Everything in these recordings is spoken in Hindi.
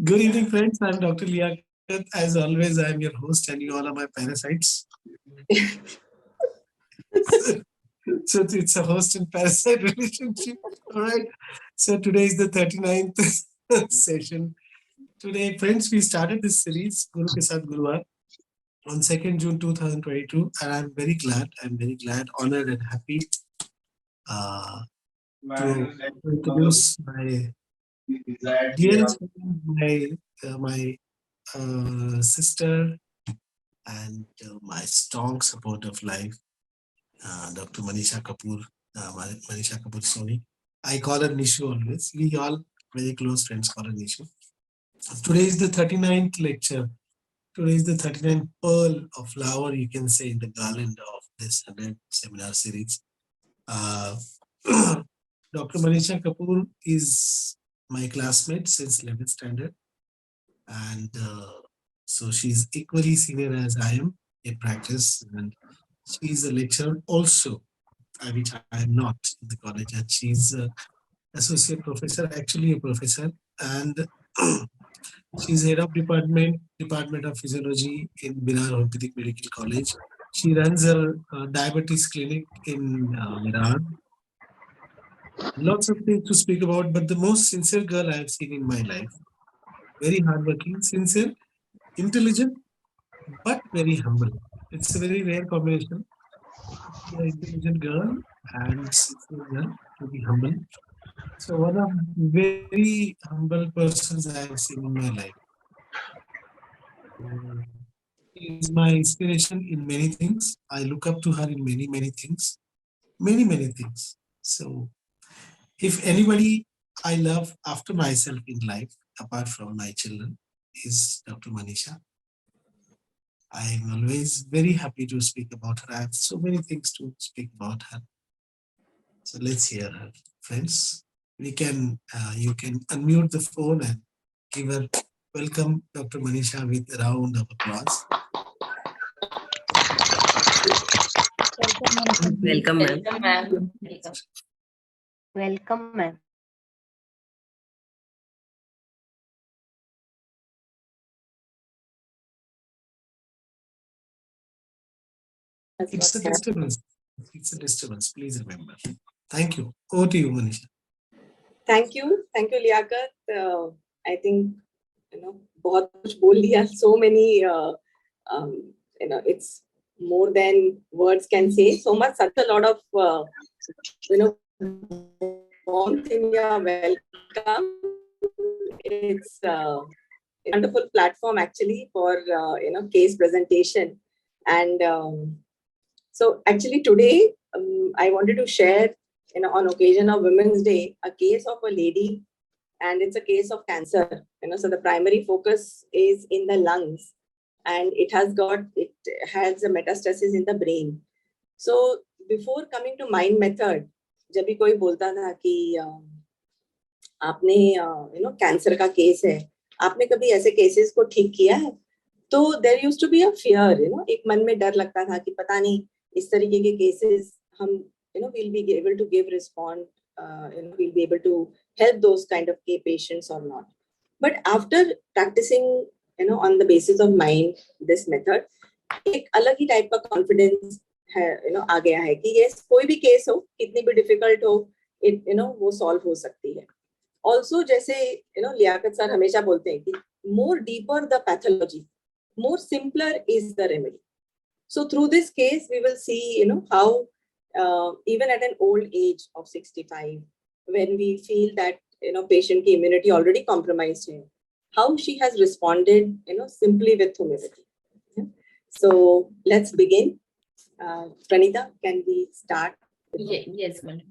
Good evening, friends. I'm Dr. Liaquat. As always, I'm your host, and you all are my parasites. So it's a host and parasite relationship. All right. So today is the 39th session. Today, friends, we started this series, Guru Ke Saath Guruvar, on 2nd June 2022, and I'm very glad, honored, and happy to introduce my dearest friend, my sister, and my strong support of life, Dr. Manisha Kapoor, Manisha Kapoor Soni. I call her Nishu always. We all very close friends call her Nishu. Today is the 39th lecture. Today is the 39th pearl of flower, you can say, in the garland of this 100 seminar series. Dr. Manisha Kapoor is my classmate since 11th standard. And so she's equally senior as I am in practice. And she's a lecturer also, which I am not in the college. And she's an associate professor, actually a professor. And she's head of Department of Physiology in Mirar Homeopathic Medical College. She runs a diabetes clinic in Mirar. Lots of things to speak about, but the most sincere girl I have seen in my life. Very hardworking, sincere, intelligent, but very humble. It's a very rare combination. An intelligent girl and sincere girl to be humble. So one of very humble persons I have seen in my life. She is my inspiration in many things. I look up to her in many things. Many things. So if anybody I love after myself in life, apart from my children, is Dr. Manisha. I'm always very happy to speak about her. I have so many things to speak about her. So let's hear her, friends. You can unmute the phone and give her welcome, Dr. Manisha, with a round of applause. Welcome, ma'am. Welcome, ma'am. It's a disturbance. It's a disturbance. Please remember. Thank you. Over to you, Manisha. Thank you, Liaquat. I think बहुत कुछ बोल लिया. So many, it's more than words can say. So much, such a lot of, warmth in your welcome. It's a wonderful platform actually for case presentation, and so actually today I wanted to share, on occasion of Women's Day, a case of a lady, and it's a case of cancer. So the primary focus is in the lungs, and it has a metastasis in the brain. So before coming to mind method, जब भी कोई बोलता था कि आपने कैंसर का केस है, आपने कभी ऐसे केसेस को ठीक किया है, तो there used to be a fear, एक मन में डर लगता था कि पता नहीं इस तरीके के केसेस हम we'll be able to give response, we'll be able to help those kind of patients or not. But after practicing on the basis of mind this method, एक अलग ही टाइप का कॉन्फिडेंस है आ गया है कि ये कोई भी केस हो, कितनी भी डिफिकल्ट हो, वो सॉल्व हो सकती है. ऑल्सो जैसे लियाकत सर हमेशा बोलते हैं कि more deeper the pathology, more simpler is the remedy. So through this case, we will see, how even at an old age of 65, when we feel that, patient ki immunity already compromised here, how she has responded, simply with homeopathy. So let's begin. Pranita, can we start? Yes, madam.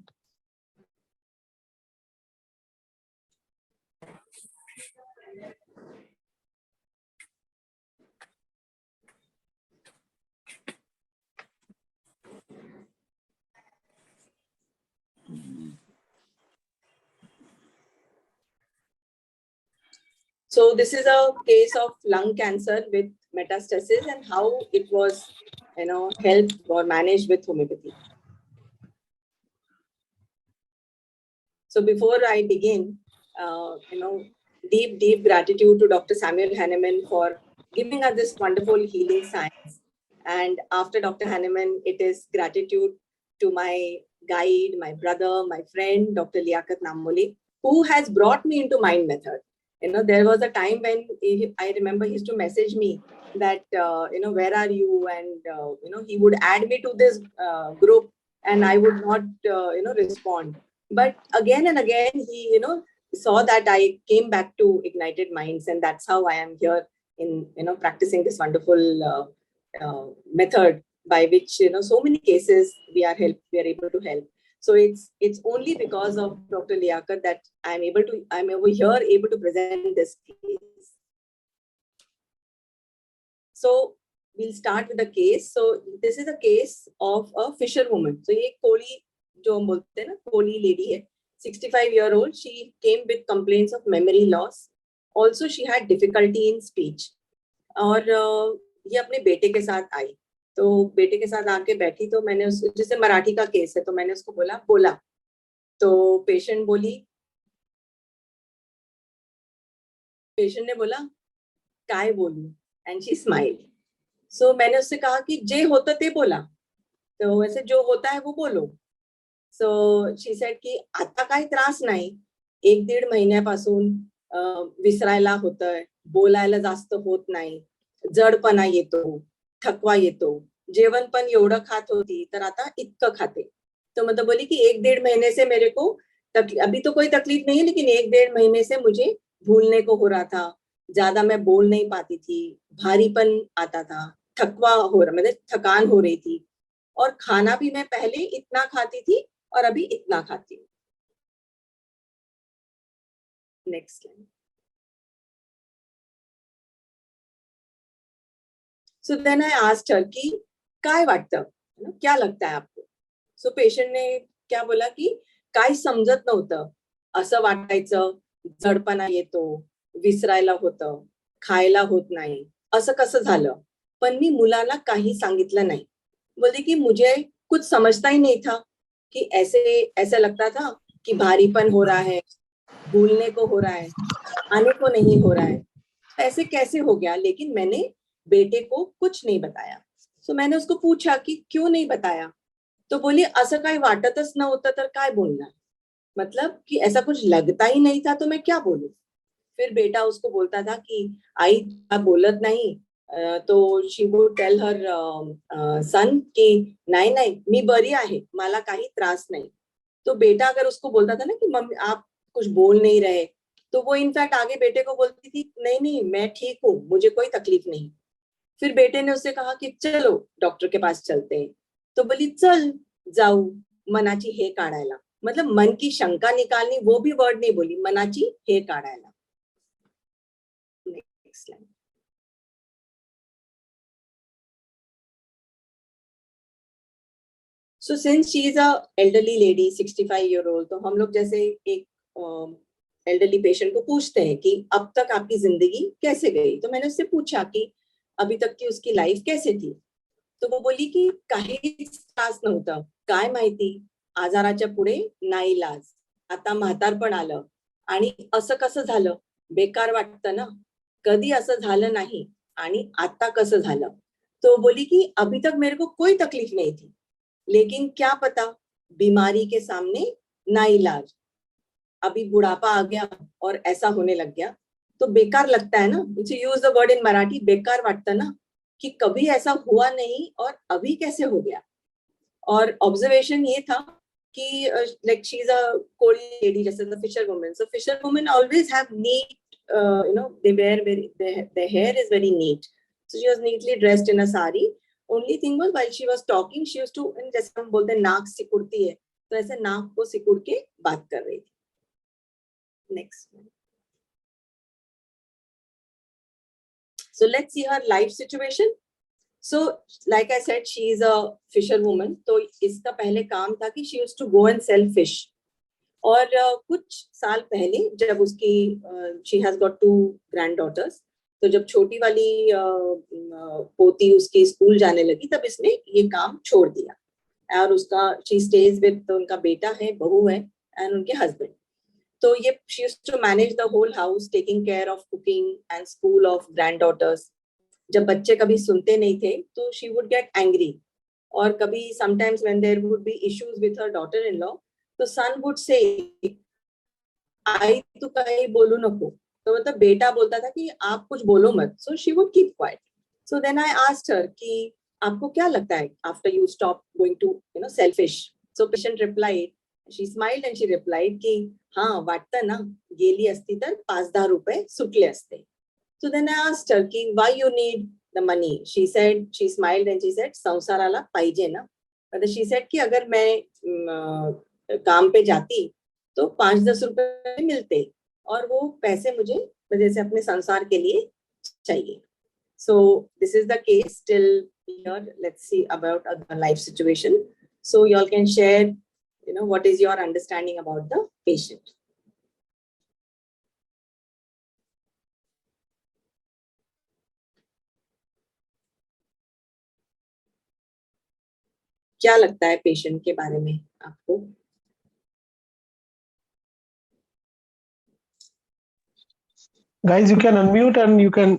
So this is a case of lung cancer with metastasis and how it was, helped or managed with homeopathy. So before I begin, deep gratitude to Dr. Samuel Hahnemann for giving us this wonderful healing science. And after Dr. Hahnemann, it is gratitude to my guide, my brother, my friend, Dr. Liaquat Nammoli, who has brought me into Mind Method. There was a time when I remember he used to message me that, where are you? And, he would add me to this group and I would not, respond. But again and again, he, saw that I came back to Ignited Minds, and that's how I am here in, practicing this wonderful method by which, so many cases we are able to help. So it's only because of Dr. Liaquat that I'm over here able to present this case. So we'll start with the case. So this is a case of a fisherwoman. So ये कोली जो हम बोलते हैं ना, कोली lady है, 65-year-old. She came with complaints of memory loss. Also, she had difficulty in speech. और ये अपने बेटे के साथ आई. तो बेटे के साथ आके बैठी, तो मैंने जैसे मराठी का केस है, तो मैंने उसको बोला. तो पेशेंट ने बोला काय बोलू, एंड शी स्माइल्ड. सो मैंने उससे कहा कि जे होतं ते बोला. तो वैसे जो होता है वो बोलो. सो शी सेड की आता काही त्रास नाही, 1-1.5 महिन्यापासून विसरायला होतंय, बोलायला जास्त होत नाही, जडपणा येतो, थकवा येतो, जेवण पण एवढं खात होती तर आता इतकं खाते. तो मतलब बोली कि 1-1.5 महीने से मेरे को अभी तो कोई तकलीफ नहीं है, लेकिन 1-1.5 महीने से मुझे भूलने को हो रहा था, ज्यादा मैं बोल नहीं पाती थी, भारीपन आता था, थकवा हो रहा, मतलब थकान हो रही थी, और खाना भी मैं पहले इतना खाती थी और अभी इतना खाती हूँ. Next line. So then I asked her कि काय वाटतं, क्या लगता है आपको. सो पेशंट ने क्या बोला की काय समजत नव्हतं, असं वाटायचं, जडपणा येतो, विसरायला होतं, खायला होत नाही, असं कसं झालं, पण मी मुलाला काही सांगितलं नाही. बोलते की मुझे कुछ समझता ही नहीं था कि ऐसा लगता था कि भारीपन हो रहा है, भूलने को हो रहा है, आने को नहीं हो रहा है, ऐसे कैसे हो गया. लेकिन मैंने बेटे को कुछ नहीं बताया. सो मैंने उसको पूछा कि क्यों नहीं बताया. तो बोली असं काही वाटतच नव्हतं तर काय बोलणार, मतलब कि ऐसा कुछ लगता ही नहीं था तो मैं क्या बोलूं. फिर बेटा उसको बोलता था कि आई बोलत नाही. तो शी वुड टेल हर सन की नाही मी बरी आहे, मला काही त्रास नाही. तो बेटा अगर उसको बोलता था ना कि मम्मी आप कुछ बोल नहीं रहे, तो वो इनफैक्ट आगे बेटे को बोलती थी नहीं मैं ठीक हूँ, मुझे कोई तकलीफ नहीं. फिर बेटे ने उससे कहा कि चलो डॉक्टर के पास चलते हैं. तो बोली चल जाऊ, मनाची हे काढायला, मतलब मन की शंका निकालनी, वो भी वर्ड नहीं बोली, मनाची हे काढायला. Next line. So since she is a elderly lady, 65-year-old, तो हम लोग जैसे एक elderly patient को पूछते हैं कि अब तक आपकी जिंदगी कैसे गई. तो मैंने उससे पूछा कि अभी तक की उसकी लाइफ कैसे थी. तो वो बोली की काहीच त्रास नव्हतं, काय माहिती आजाराच्या पुढे नाईलाज, आता म्हातारपण आलं आणि असं कसं झालं, बेकार वाटतं ना, कधी असं झालं नाही आणि आता कसं झालं. तो बोली कि अभी तक मेरे को कोई तकलीफ नहीं थी, लेकिन क्या पता बीमारी के सामने नाइलाज, अभी बुढ़ापा आ गया और ऐसा होने लग गया. तो बेकार लगता है ना, use the word in Marathi, बेकार वाटतं ना कि कभी ऐसा हुआ नहीं और अभी कैसे हो गया. और ऑब्जर्वेशन ये था कि like she is a Koli lady, जैसे the fisher woman. So fisher woman always have neat, they wear their hair is very neat. So she was neatly dressed in a sari. Only thing was while she was talking, she used to, जैसे हम बोलते हैं नाक सिकुड़ती है, तो ऐसे नाक को सिकुड़ के बात कर रही थी. Next. So let's see her life situation. So like I said, she is a fisherwoman. तो इसका पहले काम था कि she used to go and sell fish. और कुछ साल पहले जब उसकी she has got 2 granddaughters, तो जब छोटी वाली पोती उसकी स्कूल जाने लगी, तब इसने ये काम छोड़ दिया और उसका she stays with, तो उनका बेटा है, बहू है, and उनके हस्बैंड. तो ये she used to manage the whole house, taking care of cooking and school of granddaughters. जब बच्चे कभी सुनते नहीं थे तो she would get angry. और कभी sometimes when there would be issues with her daughter-in-law, तो son would say, आई तो कहीं बोलू नको. तो मतलब बेटा बोलता था कि आप कुछ बोलो मत. So she would keep quiet. So then I asked her कि आपको क्या लगता है after you stop going to selfish. So patient replied, she smiled and she replied कि हाँ वाटतं ना गेली असती तर 5-10 रुपये सुटले असते. So then I asked her कि why you need the money. She said, she smiled and she said संसाराला पाहिजे ना. मतलब she said कि अगर मैं काम पे जाती तो 5-10 रुपए मिलते और वो पैसे मुझे जैसे अपने संसार के लिए चाहिए. So this is the case till here. Let's see about a life situation. So you all can share, what is your understanding about the patient. क्या लगता है पेशेंट के बारे में आपको? Guys, you can unmute and you can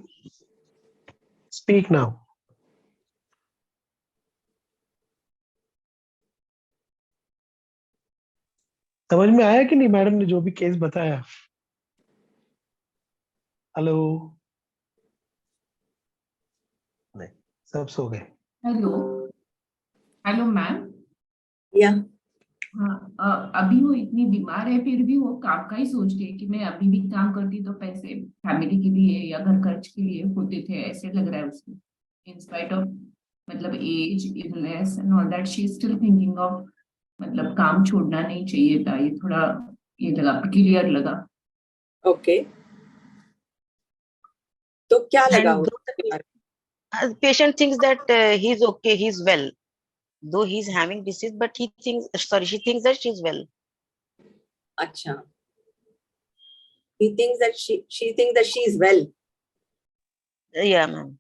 speak now. समझ में आया कि नहीं मैडम ने जो भी केस बताया? हेलो, नहीं, सब सो गए. Hello hello ma'am. या हाँ, अभी वो इतनी बीमार है फिर भी वो काम का ही सोच रही है कि मैं अभी भी काम करती तो पैसे फैमिली के लिए या घर खर्च के लिए होते थे, ऐसे लग रहा है उसको. इन स्पाइट ऑफ मतलब age illness and all that she is still thinking of मतलब काम छोड़ना नहीं चाहिए था. ये थोड़ा ये लगा क्लियर लगा. ओके. तो क्या लगा And उसको? patient thinks that he's okay, he's well, though he's having disease, but she thinks that she's well. अच्छा. He thinks that she thinks that she is well. Yeah, ma'am.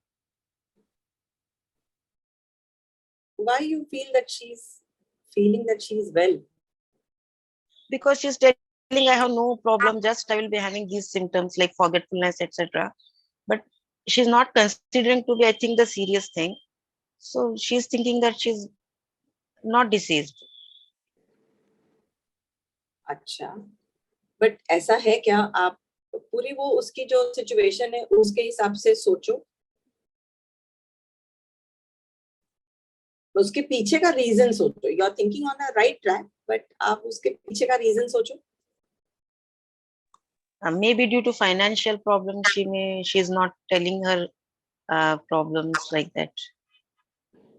Why you feel that she's feeling that she is well? Because she's telling I have no problem, just I will be having these symptoms like forgetfulness, etc. But she's not considering to be, I think, the serious thing. So she's thinking that she's not diseased. अच्छा. बट ऐसा है क्या? आप पूरी वो उसकी जो सिचुएशन है उसके हिसाब से सोचो. उसके पीछे का रीजन सोचो. You are thinking on the right track, but आप उसके पीछे का रीजन सोचो. Maybe due to financial problems, she's not telling her problems like that.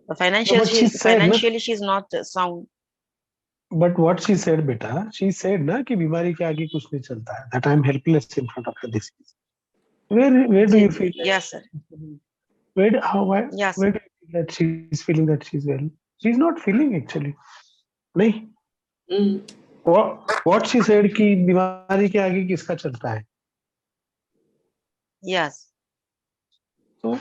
No, but she said, Financially she's not sound. but what she said, beta, she said ना कि बीमारी के आगे कुछ नहीं चलता है. That I am helpless in front of the disease. Where do you feel? Yes, sir. Where do Yes. you feel that she's feeling that she's well? She's not feeling actually. नहीं. What she said कि बीमारी के आगे किसका चलता है? Yes. So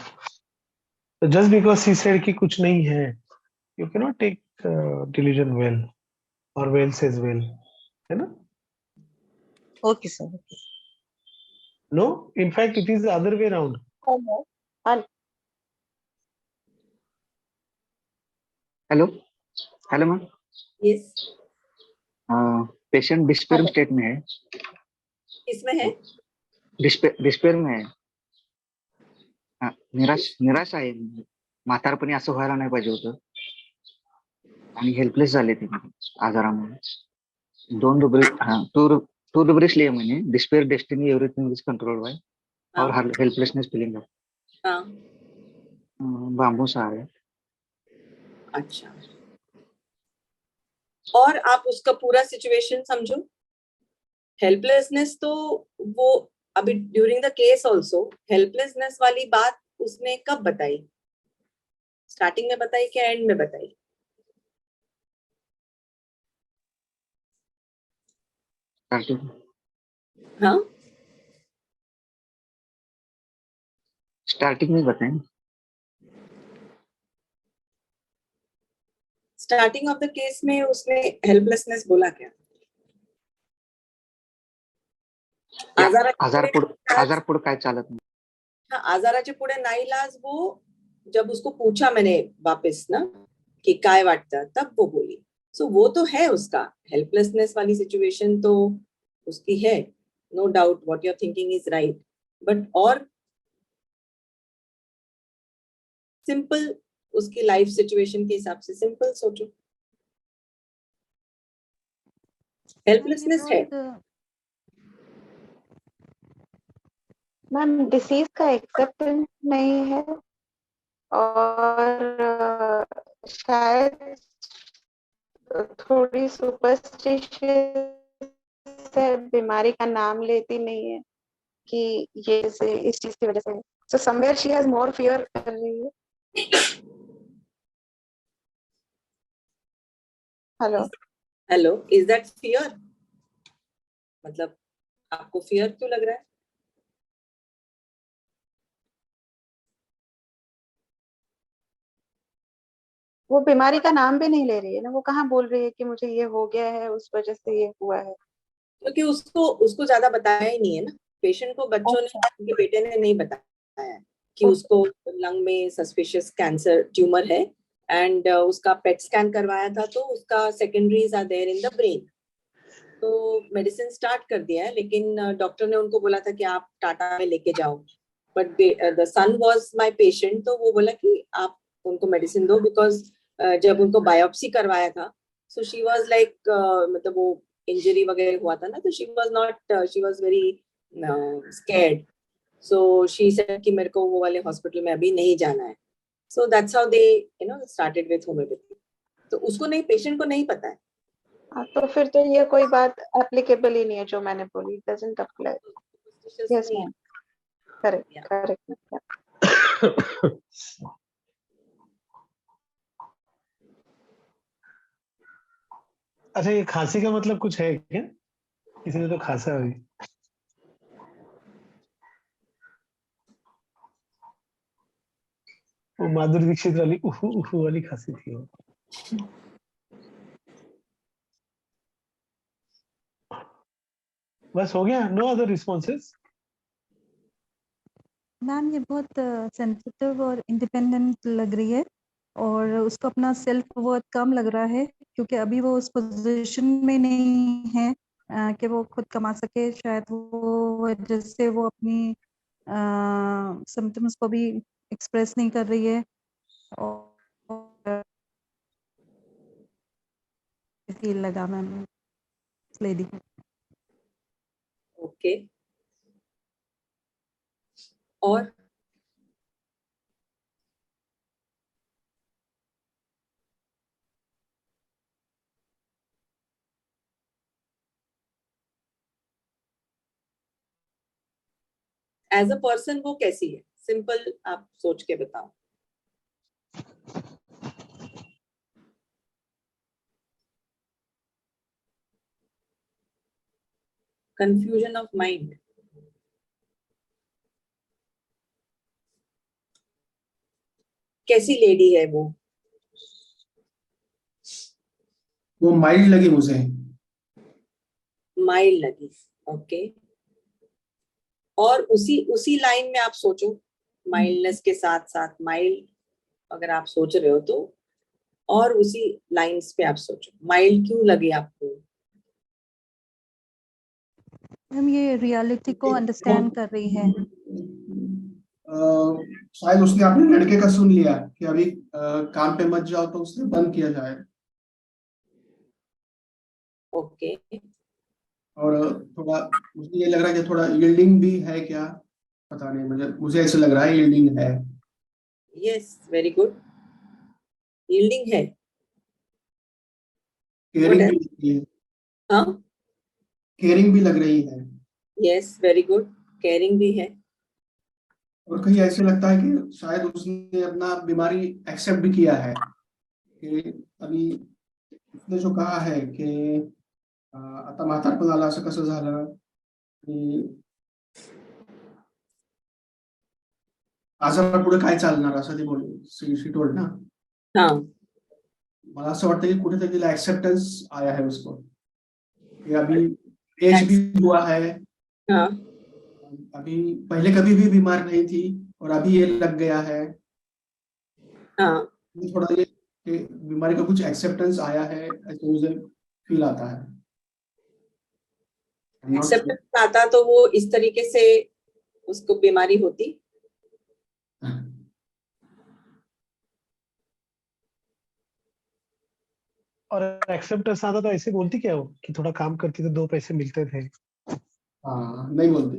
just because she said कि कुछ नहीं है, you cannot take delusion well or well says well, है ना? Okay, sir. Okay. No, in fact, it is the other way around. Hello hello ma'am. Yes. Patient despair state में है. इसमें है डिस्पेयर में आहे. निराश आहे. म्हातारपणी असं व्हायला नाही पाहिजे होतं आणि हेल्पलेस झाले ते आजारामुळे. टू रुब्रिक्स लिए मैंने despair destiny everything is controlled by और हेल्पलेसनेस फीलिंग ऑफ बांबू सहारे. अच्छा. और आप उसका पूरा सिचुएशन समझो. हेल्पलेसनेस तो वो अभी during the case also helplessness वाली बात उसने कब बताई? स्टार्टिंग में बताई क्या एंड में बताई? हाँ, स्टार्टिंग में बताएं. स्टार्टिंग ऑफ द केस में उसने हेल्पलेसनेस बोला क्या? आजार पुढे काय चालत नाही. आजाराच्या पुढे नाईलाज वो जब उसको पूछा मैंने वापस ना कि काय वाटतं तब वो बोली. सो वो तो है उसका हेल्पलेसनेस वाली सिचुएशन तो उसकी है, no doubt what you are thinking is right, but और सिंपल उसकी लाइफ सिचुएशन के हिसाब से सिंपल सोचो. हेल्पलेसनेस है. मैम डिसीज का एक्सेप्टेंस नहीं है और शायद थोड़ी सुपरस्टिशियस है, बीमारी का नाम लेती नहीं है कि ये इस चीज की वजह से. So somewhere she has more fear कर रही है. Hello, is that fear? मतलब आपको फियर क्यों लग रहा है? वो बीमारी का नाम भी नहीं ले रही है ना. वो कहाँ बोल रही है कि मुझे ये हो गया है उस वजह से ये हुआ है. क्योंकि उसको ज्यादा बताया ही नहीं है ना. पेशेंट को बच्चों ने, उनके बेटे ने नहीं बताया कि उसको लंग में सस्पिशियस कैंसर ट्यूमर है एंड उसका पेट स्कैन करवाया था तो उसका secondaries are there in the brain. तो मेडिसिन स्टार्ट कर दिया है, लेकिन डॉक्टर ने उनको बोला था कि आप टाटा में लेके जाओ, but the son was my patient. तो वो बोला कि आप उनको मेडिसिन दो, बिकॉज जब उनको बायोप्सी करवाया था सो शी वाज लाइक, मतलब वो इंजरी वगैरह हुआ था ना, तो she was very scared. So she said कि मेरे को वो वाले हॉस्पिटल में अभी नहीं जाना है. So that's how they started with homeopathy. तो उसको नहीं, पेशेंट को नहीं पता है. तो फिर तो ये कोई बात एप्लीकेबल ही नहीं है जो मैंने बोली. Doesn't apply. Yes ma'am, correct. अच्छा, ये खांसी का मतलब कुछ है क्या? किसी ने तो खांसा हुई. वो माधुरी दीक्षित वाली उहू उहू वाली खांसी थी वो. बस हो गया. No other responses. मैम ये बहुत सेंसिटिव और इंडिपेंडेंट लग रही है और उसको अपना सेल्फ वर्थ कम लग रहा है क्योंकि अभी वो उस पोजीशन में नहीं है कि वो खुद कमा सके. शायद वो वजह से वो अपनी सिम्टम्स को भी एक्सप्रेस नहीं कर रही है और फील लगा मैम इस लेडी को. ओके, और एज अ पर्सन वो कैसी है? सिंपल आप सोच के बताओ. Confusion of mind. कैसी लेडी है वो? माइल्ड लगी मुझे. माइल्ड लगी. ओके, और उसी लाइन में आप सोचो, माइल्डनेस के साथ साथ माइल्ड अगर आप सोच रहे हो तो, और उसी लाइंस पे आप सोचो माइल्ड क्यों लगी आपको? मैम ये रियलिटी को अंडरस्टैंड कर रही है. शायद उसने अपने लड़के का सुन लिया कि अभी काम पे मत जाओ, तो उसने बंद किया जाए. ओके, और थोड़ा मुझे ये लग रहा है कि थोड़ा यील्डिंग भी है क्या, पता नहीं, मुझे ऐसे लग रहा है यील्डिंग है. Yes, very good. यील्डिंग है. केयरिंग भी लग रही है. हाँ, केयरिंग भी लग रही है. Yes, very good. केयरिंग भी है. और कहीं ऐसे लगता है कि शायद उसने अपना बीमारी एक्सेप्ट भी किया है कि अभी उसने जो कहा है कि आता म्हातारपणाला असं कसं झालं की आजारापुढे काय चालणार असं ती बोलली. शी टोल्ड ना. हाँ, मला असं वाटतं की कुठेतरी तिला एक्सेप्टेंस आया है उसको कि अभी एज भी हुआ है हाँ अभी पहले कभी भी बीमार नहीं थी और अभी ये लग गया है। हाँ ये थोड़ा ये कि बीमारी का कुछ एक्सेप्टेंस आया है ऐसे मुझे फील आता है। I'm not sure. एक्सेप्टेंस आता तो वो इस तरीके से उसको बीमारी होती। और एक्सेप्टेंस आता तो ऐसे बोलती क्या हो कि थोड़ा काम करती तो 2 पैसे मिलते थे। हाँ नहीं बोलती,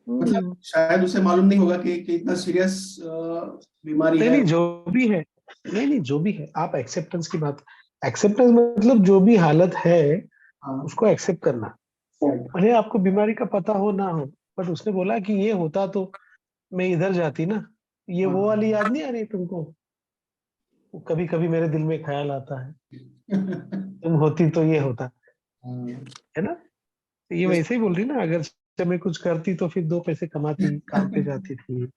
मतलब शायद उसे मालूम नहीं होगा कि इतना सीरियस बीमारी नहीं है। नहीं जो भी है, नहीं नहीं जो भी है, आप एक्सेप्टेंस की बात, एक्सेप्टेंस मतलब जो भी हालत है हाँ उसको एक्सेप्ट करना। भले आपको बीमारी का पता हो ना हो, बट उसने बोला कि ये होता तो मैं इधर जाती ना। ये वो वाली याद नहीं आ रही तुमको? कभी कभी मेरे दिल में ख्याल आता है तुम होती तो ये होता, है ना? तो ये वैसे ही बोल रही ना, अगर जब मैं कुछ करती तो फिर 2 पैसे कमाती, काम पे जाती थी।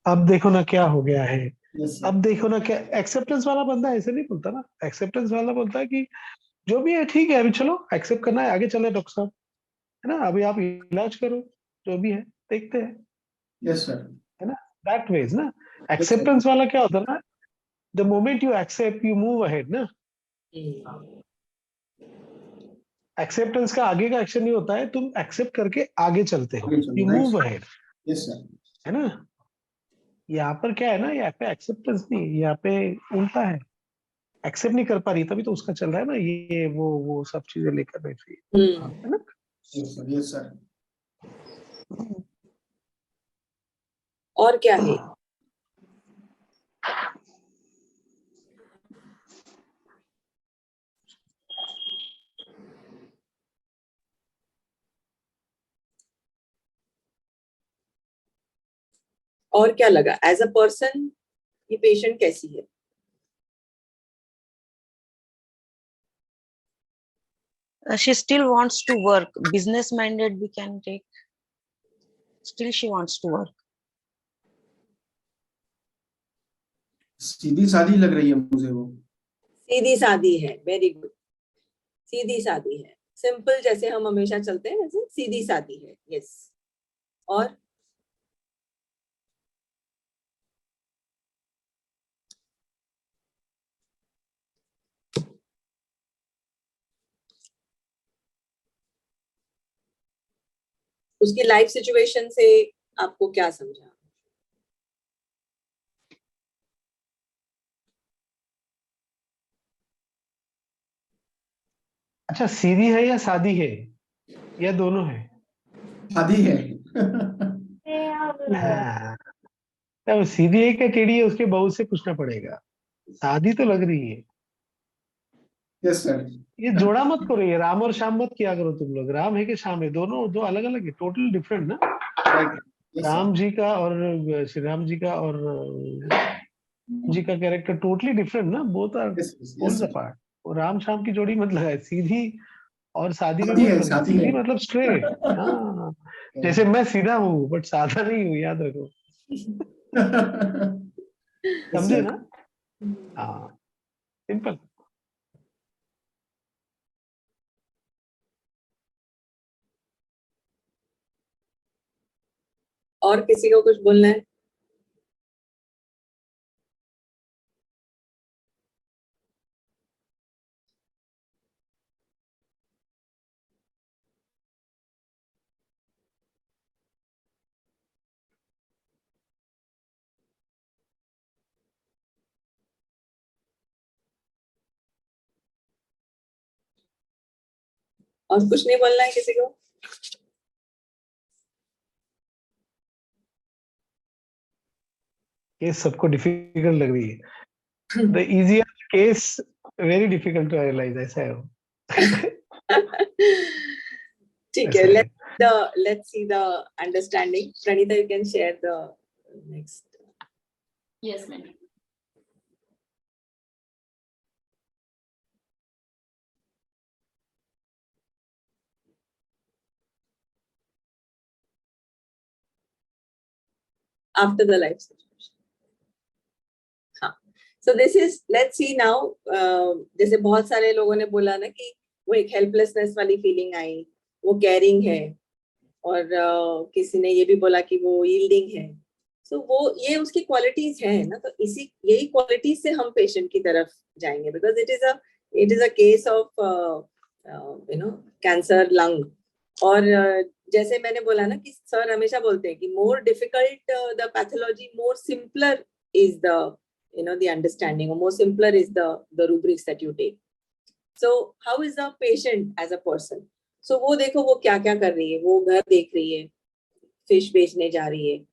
अब देखो ना क्या हो गया है। Yes, sir. अब देखो ना क्या, एक्सेप्टेंस वाला बंदा ऐसे नहीं बोलता ना। एक्सेप्टेंस वाला बोलता है कि जो भी है ठीक है, अभी चलो एक्सेप्ट करना है, आगे चले डॉक्टर साहब, है ना? अभी आप इलाज करो, जो भी है देखते हैं, Yes, sir. है ना? दैट वेज ना। sir. एक्सेप्टेंस वाला क्या होता है ना, the moment you accept you move ahead ना। एक्सेप्टेंस का आगे का एक्शन नहीं होता है, तुम एक्सेप्ट करके आगे चलते हो, आगे चलो, you right, move sir. Ahead, Yes, sir. है ना? यहाँ पर क्या है ना, यहाँ पे एक्सेप्टेंस नहीं, यहाँ पे उल्टा है, एक्सेप्ट नहीं कर पा रही, तभी तो उसका चल रहा है ना ये वो सब चीजें लेकर बैठी है ना? Yes, sir. Yes, sir. और क्या है? और क्या लगा एज अ पर्सन ये पेशेंट कैसी है? She still wants to work. Business minded we can take. Still she wants to work. सीधी सादी लग रही है मुझे वो। सीधी सादी है, वेरी गुड। सीधी सादी है, सिंपल, जैसे हम हमेशा चलते हैं वैसे सीधी सादी है। यस। और उसकी लाइफ सिचुएशन से आपको क्या समझा? अच्छा, सीधी है या सादी है या दोनों है? शादी है। हाँ, तो सीधी है क्या टेढ़ी है उसके बहू से पूछना पड़ेगा। सादी तो लग रही है। Yes sir. ये जोड़ा मत करो, ये राम और श्याम मत किया करो तुम लोग। राम है कि श्याम है, दोनों दो अलग अलग है, टोटल डिफरेंट ना। राम जी का और श्री राम जी का और जी का कैरेक्टर टोटली डिफरेंट ना, बोथ आर पोल्स अपार्ट। और राम श्याम की जोड़ी मत लगाए, सीधी और शादी में शादी मत है, फर्क। शादी सीधी है। मतलब स्ट्रेट। हाँ, जैसे मैं सीधा हूँ बट साधा नहीं हूँ, याद रखो। समझे ना? हाँ, सिंपल। और किसी को कुछ बोलना है? और कुछ नहीं बोलना है किसी को? केस सबको डिफिकल्ट लग रही है। The easier case very difficult to analyse, ऐसा है वो। ठीक है, let's see the understanding. Pranita, you can share the next. Yes, ma'am. After the life situation. हाँ, so this is, let's see now. जैसे बहुत सारे लोगों ने बोला ना कि वो एक हेल्पलेसनेस वाली फीलिंग आई, वो कैरिंग है, और किसी ने ये भी बोला कि वो yielding है. So वो ये उसकी क्वालिटीज है ना, तो इसी यही क्वालिटीज से हम पेशेंट की तरफ जाएंगे, because it is a case of cancer lung. और जैसे मैंने बोला ना कि सर हमेशा बोलते हैं कि more difficult the pathology, more simpler is the the understanding, or more simpler is the rubrics that you take. So how is the patient as a person? So वो देखो वो क्या क्या कर रही है, वो घर देख रही है, फिश बेचने जा रही है,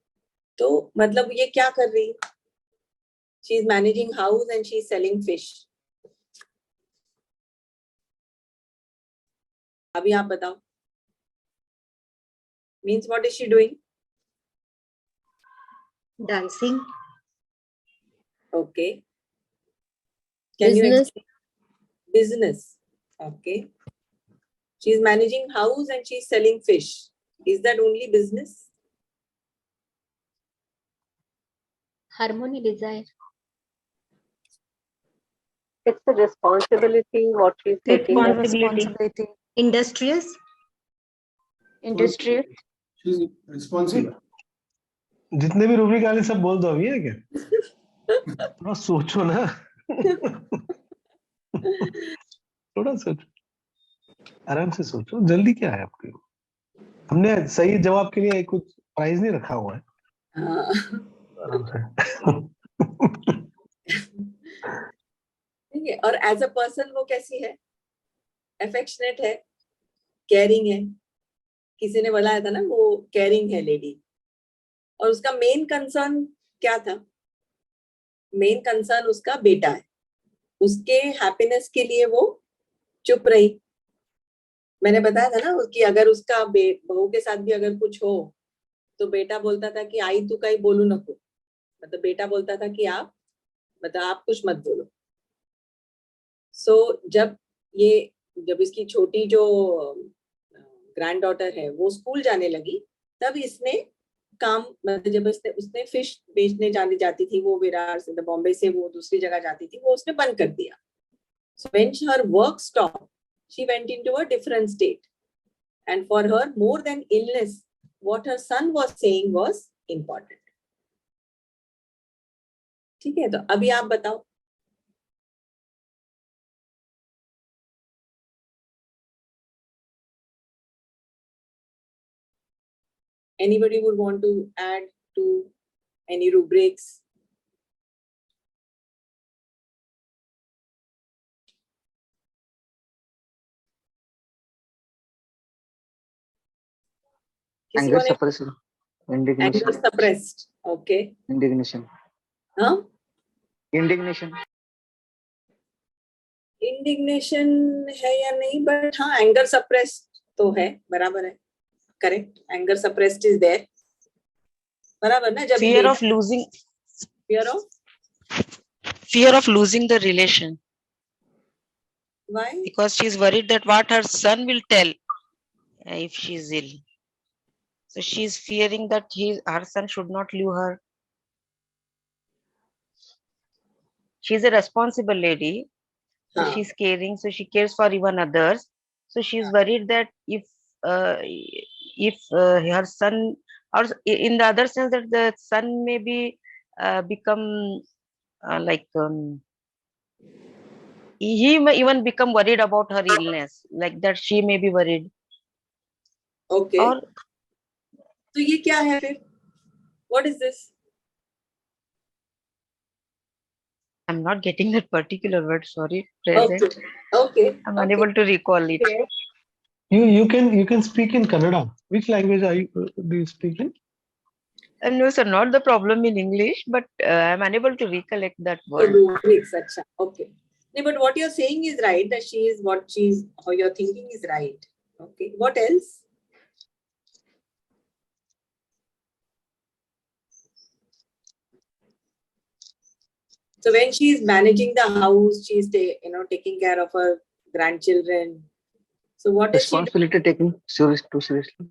तो मतलब ये क्या कर रही है? She is managing house and she is selling fish. अभी आप बताओ. Means what is she doing? Dancing. Okay. Can you Business. explain? Business. Okay. She is managing house and she is selling fish. Is that only business? Harmony, desire. It's the responsibility what she's taking. Responsibility. Industrious. Industrious. She's responsible. जितने भी रूब्रिक आले सब बोल दो अभी है क्या? थोड़ा सोचो ना. थोड़ा सोचो, आराम से सोचो. जल्दी क्या है आपके? हमने सही जवाब के लिए कुछ प्राइज नहीं रखा हुआ है. आराम से. ठीक है. और एज अ पर्सन वो कैसी है? अफेक्शनेट है, केयरिंग है. किसी ने बताया था ना वो केयरिंग है लेडी. और उसका मेन कंसर्न क्या था? मेन कंसर्न उसका बेटा है. उसके हैप्पीनेस के लिए वो चुप रही. मैंने बताया था ना कि अगर उसका बहू के साथ भी अगर कुछ हो तो बेटा बोलता था कि आई तू कहीं बोलू नको. मतलब बेटा बोलता था कि आप कुछ मत बोलो. सो जब इसकी छोटी जो ग्रैंड डॉटर है वो स्कूल जाने लगी, तब इसने काम, मतलब जब उसने फिश बेचने जाती थी, वो विरार से बॉम्बे से वो दूसरी जगह जाती थी, वो उसने बंद कर दिया. So when her work stopped, she went into a different state. And for her, more than illness, what her son was saying was important. ठीक है, तो अभी आप बताओ. Anybody would want to add to any rubrics? Anger suppressed. Indignation. Anger suppressed. Okay. Indignation. Huh? Indignation. Indignation है या नहीं, but हाँ anger suppressed तो है, बराबर है. Correct. Anger suppressed is there. बराबर ना? जब Fear of losing. Fear of losing the relation. Why? Because she is worried that what her son will tell if she is ill. So she is fearing that her son should not leave her. She is a responsible lady. So she is caring. So she cares for even others. So she is worried that if her son, or in the other sense that the son may be become he may even become worried about her illness, like that she may be worried. Okay. Or तो ये क्या है फिर? What is this? I'm not getting that particular word. Sorry, present. Okay. I'm unable to recall it. Okay. You can speak in Kannada. Which language do you speak in? No, sir, not the problem in English, but I'm unable to recollect that word. Okay. No, but what you're saying is right, that how you're thinking is right. Okay. What else? So when she is managing the house, she is taking care of her grandchildren. So what is responsibility taking too seriously?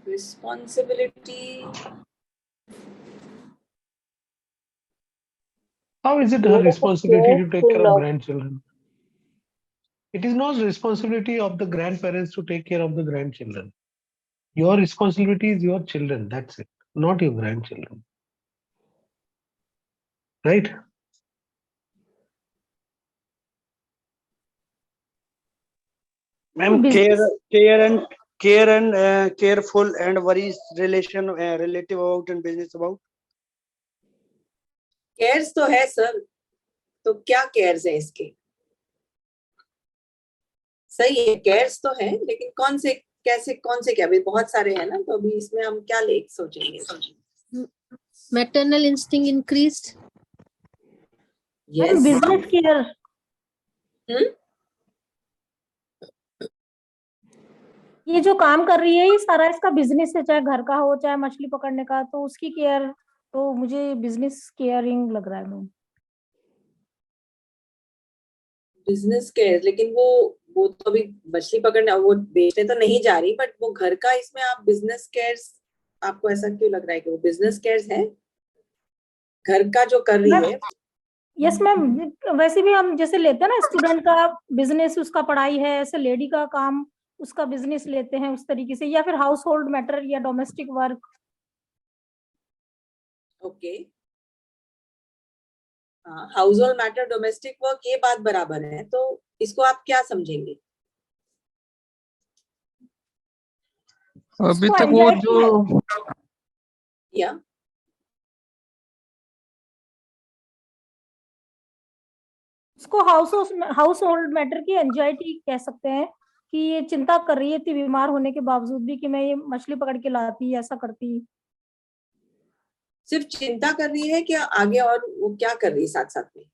Responsibility. How is it her responsibility to take care of grandchildren? It is not responsibility of the grandparents to take care of the grandchildren. Your responsibility is your children. That's it, not your grandchildren. Right? Ma'am, care and careful and worries relation relative about and business about. Cares तो है सर, तो क्या केयर्स है इसके? सही है, केयर्स तो है, लेकिन कौन से कैसे, कौन से क्या? अभी बहुत सारे हैं ना, तो अभी इसमें हम क्या ले सोचेंगे? Maternal instinct increased. Yes. Business care. ये जो काम कर रही है ये सारा इसका बिजनेस है, चाहे घर का हो चाहे मछली पकड़ने का, तो उसकी केयर तो मुझे बिजनेस केयरिंग लग रहा है मैम। बिजनेस केयर, लेकिन वो तो अभी मछली पकड़ने, वो बेचने तो नहीं जा रही, बट वो घर का, इसमें आप बिजनेस केयर्स, आपको ऐसा क्यों लग रहा है कि वो बिजनेस केयर्स है? घर का जो कर रही है। यस मैम, वैसे भी हम जैसे लेते हैं ना, स्टूडेंट का बिजनेस उसका पढ़ाई है, ऐसे लेडी का काम उसका बिजनेस लेते हैं उस तरीके से, या फिर हाउस होल्ड मैटर या डोमेस्टिक वर्क। ओके, हाँ, house hold matter, domestic work, ये बात बराबर है, तो इसको आप क्या समझेंगे? अभी तक वो जो या उसको हाउस होल्ड मैटर की एंजाइटी कह सकते हैं, कि ये चिंता कर रही है थी बीमार होने के बावजूद भी, कि मैं ये मछली पकड़ के लाती, ऐसा करती। सिर्फ चिंता कर रही है कि आगे और वो क्या कर रही है साथ साथ में?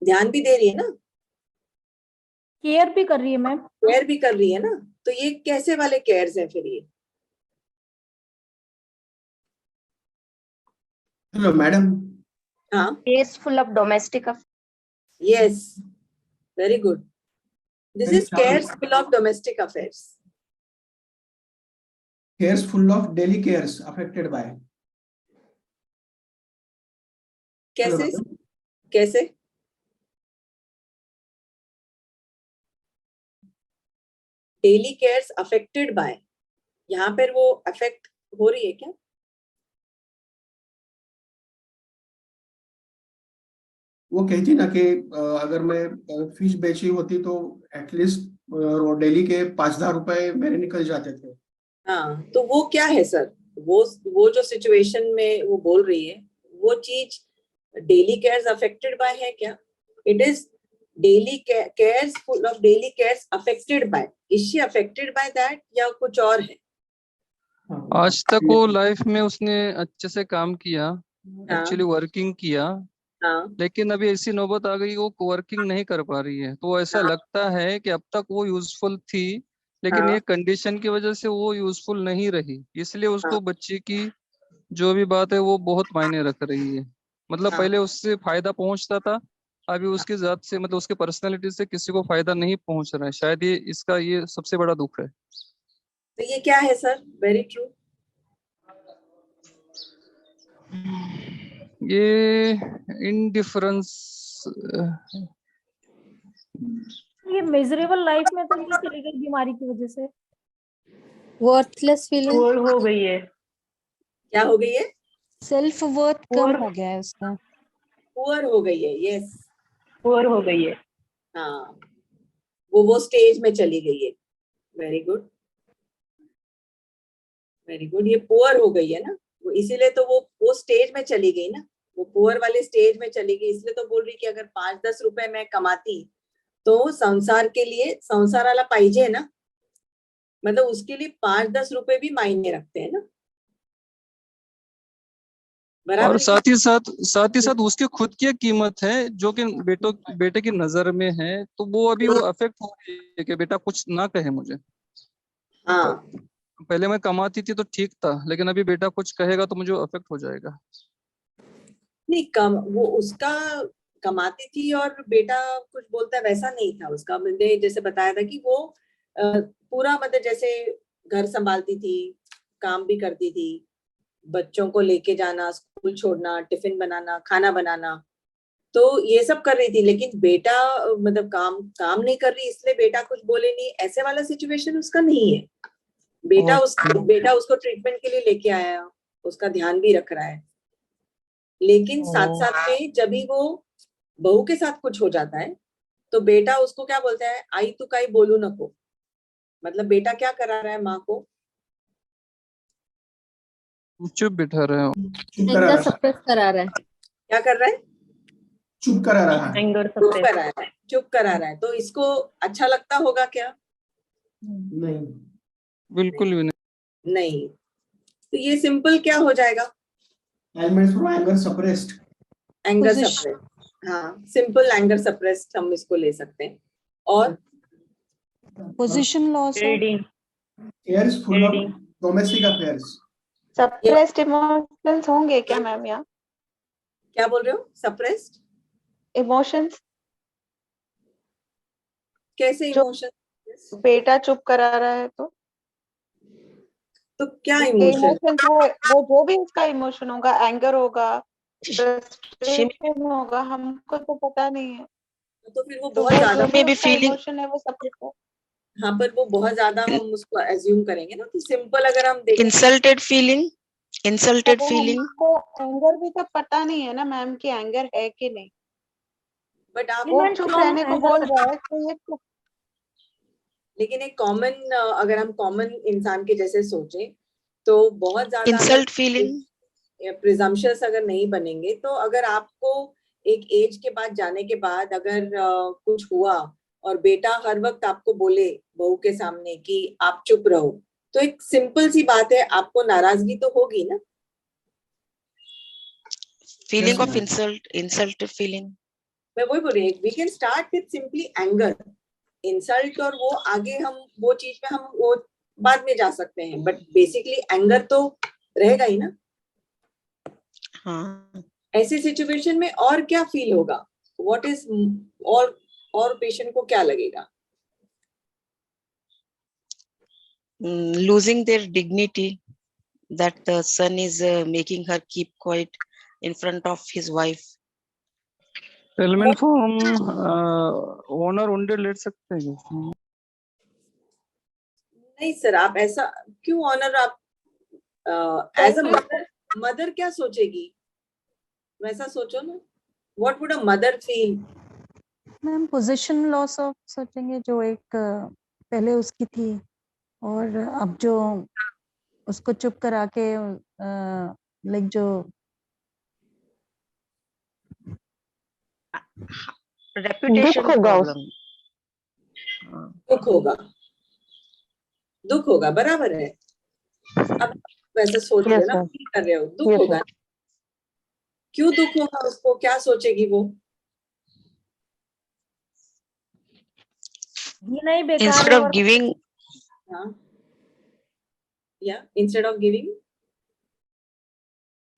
ध्यान भी दे रही है ना, केयर भी कर रही है मैम। केयर भी कर रही है ना, तो ये कैसे वाले केयर्स हैं फिर ये? Hello madam. हाँ, Cares full of domestic affairs. yes, very good. This is cares full of domestic affairs. Cares full of daily cares affected by. कैसे कैसे? डेली केयर्स अफेक्टेड बाय, यहाँ पर वो अफेक्ट हो रही है क्या? वो कहती ना कि अगर मैं फिश बेची होती तो एटलीस्ट डेली के 5,000 रुपए मेरे निकल जाते थे। हाँ, तो वो क्या है सर? वो जो सिचुएशन में वो बोल रही है, वो चीज डेली केयर्स अफेक्टेड बाय है क्या? It is daily cares full of daily cares affected by. Is she affected by that या कुछ और है? आज तक वो लाइफ में उसने अच्छे से काम किया, एक्चुअली वर्किंग किया, लेकिन अभी ऐसी नौबत आ गई वो वर्किंग नहीं कर पा रही है, तो ऐसा लगता है कि अब तक वो यूजफुल थी, लेकिन ये कंडीशन की वजह से वो यूजफुल नहीं रही, इसलिए उसको बच्ची की जो भी बात है वो बहुत मायने रख रही है। मतलब पहले उससे फायदा पहुंचता था, अभी उसकी जात से, मतलब उसके पर्सनालिटी से किसी को फायदा नहीं पहुंच रहा है। शायद ये इसका ये सबसे बड़ा दुख है। तो ये क्या है सर? Very true. ये इंडिफरेंस, ये मेजरेबल लाइफ में तो नहीं चली गई बीमारी की वजह से। Worthless feeling. पुअर हो गई है। क्या हो गई है? सेल्फ वर्थ कम हो गया है उसका। पुअर हो गई है, यस, पुअर हो गई है। हाँ, वो स्टेज में चली गई है। Very good, very good. ये पुअर हो गई है ना, वो इसीलिए तो वो स्टेज में चली गई ना, वो पुअर वाले स्टेज में चली गई, इसलिए तो बोल रही कि अगर 5-10 रुपए मैं कमाती तो संसार के लिए, संसार वाला पाइजे ना, मतलब उसके लिए 5-10 रुपए भी मायने रखते हैं ना, और साथ ही साथ उसकी खुद की कीमत है जो कि बेटे की नजर में है, तो वो अभी वो अफेक्ट हो रही है कि बेटा कुछ ना कहे मुझे। हाँ, पहले मैं कमाती थी तो ठीक था, लेकिन अभी बेटा कुछ कहेगा तो मुझे अफेक्ट हो जाएगा। नहीं, वो उसका कमाती थी और बेटा कुछ बोलता है, वैसा नहीं था उसका। मैंने जैसे बताया था कि वो पूरा, मतलब जैसे घर संभालती थी, काम भी करती थी, बच्चों को लेके जाना, स्कूल छोड़ना, टिफिन बनाना, खाना बनाना, तो ये सब कर रही थी, लेकिन बेटा मतलब काम नहीं कर रही इसलिए बेटा कुछ बोले नहीं, ऐसे वाला सिचुएशन उसका नहीं है। बेटा उसको ट्रीटमेंट के लिए लेके आया, उसका ध्यान भी रख रहा है, लेकिन साथ साथ में जब भी वो बहू के साथ कुछ हो जाता है तो बेटा उसको क्या बोलता है, आई तू काई बोलू नको। मतलब बेटा क्या करा रहा है माँ को, चुप बिठा रहे हो, एंगर सप्रेस करा रहा है। क्या कर रहा है, चुप करा रहा है, एंगर चुप करा रहा है। तो इसको अच्छा लगता होगा क्या? नहीं, बिल्कुल भी नहीं। नहीं। तो ये सिंपल क्या हो जाएगा, elements from anger suppressed, anger suppress. हाँ, सिंपल एंगर सप्रेस्ड हम इसको ले सकते हैं। और position loss affairs full of domestic affairs. Suppressed emotions होंगे क्या मैम? यहाँ क्या बोल रहे हो, सप्रेस्ड इमोशंस? कैसे इमोशन? बेटा चुप करा रहा है तो क्या इमोशन? वो जो भी उसका इमोशन होगा, एंगर होगा, फ्रस्ट्रेशन होगा, हमको तो पता नहीं है। तो फिर वो बहुत ज्यादा इमोशन है वो सब। हाँ, पर वो बहुत ज्यादा हम उसको एज्यूम करेंगे ना। तो सिंपल अगर हम देखें, इंसल्टेड फीलिंग हमको एंगर भी तो पता नहीं है ना मैम कि एंगर है कि नहीं, बट आप वो चुप रहने को बोल रहा है तो ये तो। लेकिन एक कॉमन, अगर हम कॉमन इंसान के जैसे सोचें तो बहुत ज्यादा इंसल्ट फीलिंग प्रिजम्पशस अगर नहीं बनेंगे, तो अगर आपको एक एज के बाद जाने के बाद अगर कुछ हुआ और बेटा हर वक्त आपको बोले बहू के सामने कि आप चुप रहो, तो एक सिंपल सी बात है, आपको नाराजगी तो होगी ना। फीलिंग ऑफ इंसल्ट फीलिंग, मैं वही बोल रही हूँ, we can start with simply anger, insult, और वो आगे हम वो चीज में हम वो बाद में जा सकते हैं, बट बेसिकली एंगर तो रहेगा ही ना। हाँ। ऐसी सिचुएशन में और क्या फील होगा, व्हाट इज, और पेशेंट को क्या लगेगा? Losing their dignity, that the son is making her keep quiet in front of his wife. Element form owner उंडे ले सकते हैं क्या? नहीं सर, आप ऐसा क्यों ऑनर, आप एज अ मदर क्या सोचेगी, वैसा सोचो ना। What would a mother feel? Ma'am position loss of सोचेंगे, जो एक पहले उसकी थी और अब जो उसको चुप करा के लाइक जो रेपुटेशन प्रॉब्लम, दुख होगा, बराबर है। अब वैसे सोच रहे हो ना, फील कर रहे हो, दुख होगा। क्यों दुख होगा उसको, क्या सोचेगी वो? नहीं बेकार instead of giving,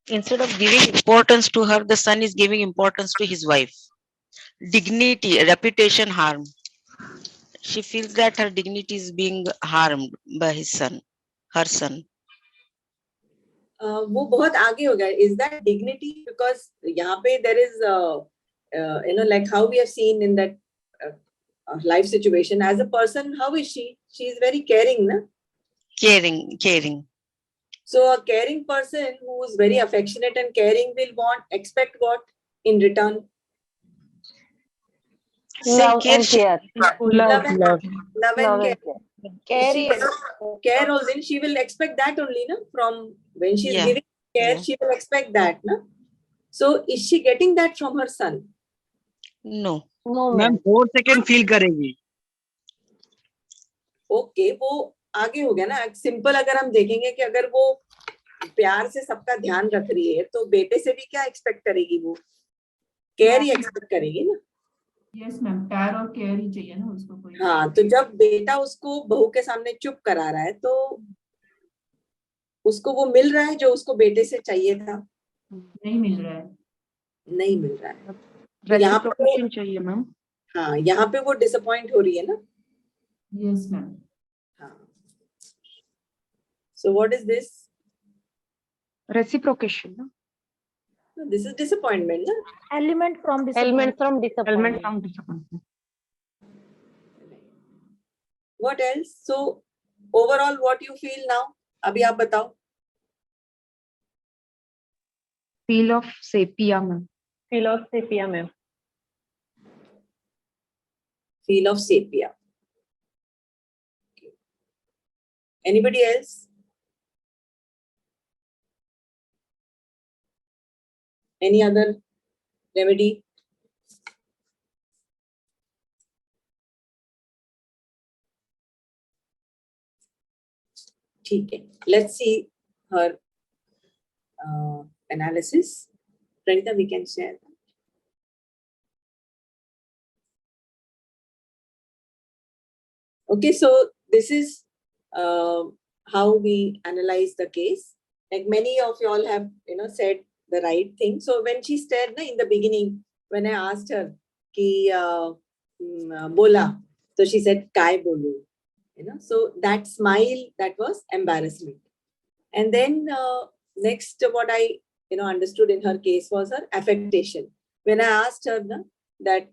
instead of giving importance to her, the son is giving importance to his wife. Dignity, reputation harm. She feels that her dignity is being harmed by his son, her son. वो बहुत आगे हो गया। Is that dignity? बिकॉज यहाँ पे there is you know, like how we have seen in that life situation, as a person, how is she is very caring, na? Caring. So a caring person who is very affectionate and caring will expect what in return? Love and care. Love and care. Care also, she will expect that only, na? From when she is giving care, she will expect that, na? So is she getting that from her son? No. Ma'am 4 second feel करेगी। ओके, वो आगे हो गया ना। सिंपल अगर हम देखेंगे कि अगर वो प्यार से सबका ध्यान रख रही है तो बेटे से भी क्या एक्सपेक्ट करेगी, वो केयर ही एक्सपेक्ट करेगी ना। यस मैम, प्यार और केयर ही चाहिए ना उसको कोई। हाँ, तो जब बेटा उसको बहू के सामने चुप करा रहा है तो उसको वो मिल रहा है जो उसको बेटे से चाहिए था? नहीं मिल रहा है। नहीं मिल रहा है। तो यहाँ पे चाहिए मैम। हाँ, यहाँ पे वो डिसअपॉइंट हो रही है ना। Yes ma'am. हाँ, so what is this? Reciprocation ना। This is disappointment, no? Element from Element disappointment. from disappointment. Element from disappointment. What else? So overall, what you feel now? Abhi aap batao. Feel of sepia, ma'am. Feel of sepia, ma'am. Feel of sepia. Okay. Anybody else? Any other remedy? ठीक है. Let's see her analysis. Pranita, we can share. Okay, so this is how we analyze the case. Like many of you all have, said the right thing. So when she said in the beginning, when I asked her, ki bola, so she said, kai bolu. So that smile, that was embarrassment. And then next, what I understood in her case was her affectation. When I asked her that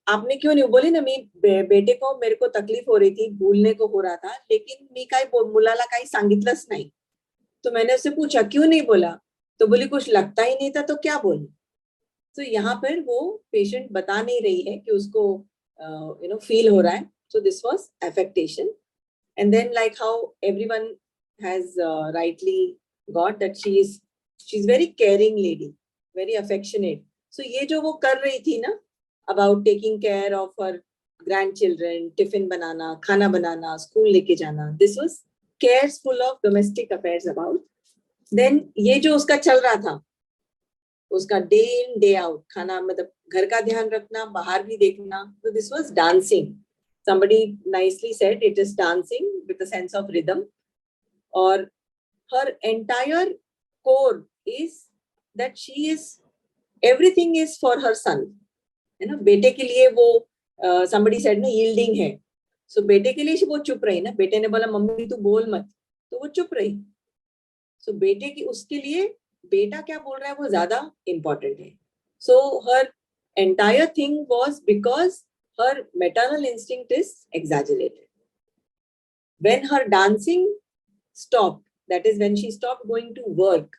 आपने क्यों नहीं बोली ना, मी बेटे को मेरे को तकलीफ हो रही थी, भूलने को हो रहा था, लेकिन मी काय मुलाला काही सांगितलंच नाही. तो मैंने उससे पूछा क्यों नहीं बोला, तो बोली कुछ लगता ही नहीं था तो क्या बोली. तो यहाँ पर वो पेशेंट बता नहीं रही है कि उसको फील हो रहा है. So this was affectation. And then like how everyone has rightly got that she's very caring lady, very affectionate. So ये जो वो कर रही थी ना, about taking care of her grandchildren, tiffin banana, khana banana, school leke jana, this was cares full of domestic affairs about. Then ये जो उसका चल रहा था, उसका day in day out, खाना मतलब घर का ध्यान रखना, बाहर भी देखना. So this was dancing. Somebody nicely said it is dancing with a sense of rhythm. Or her entire core is that she is, everything is for her son. बेटे के लिए वो somebody said ना yielding है. So बेटे के लिए वो चुप रही ना, बेटे ने बोला मम्मी तू बोल मत, तो वो चुप रही. So बेटे की उसके लिए बेटा क्या बोल रहा है वो ज्यादा important है. So her entire thing was because her maternal instinct is exaggerated. When her dancing stopped, that is when she stopped going to work,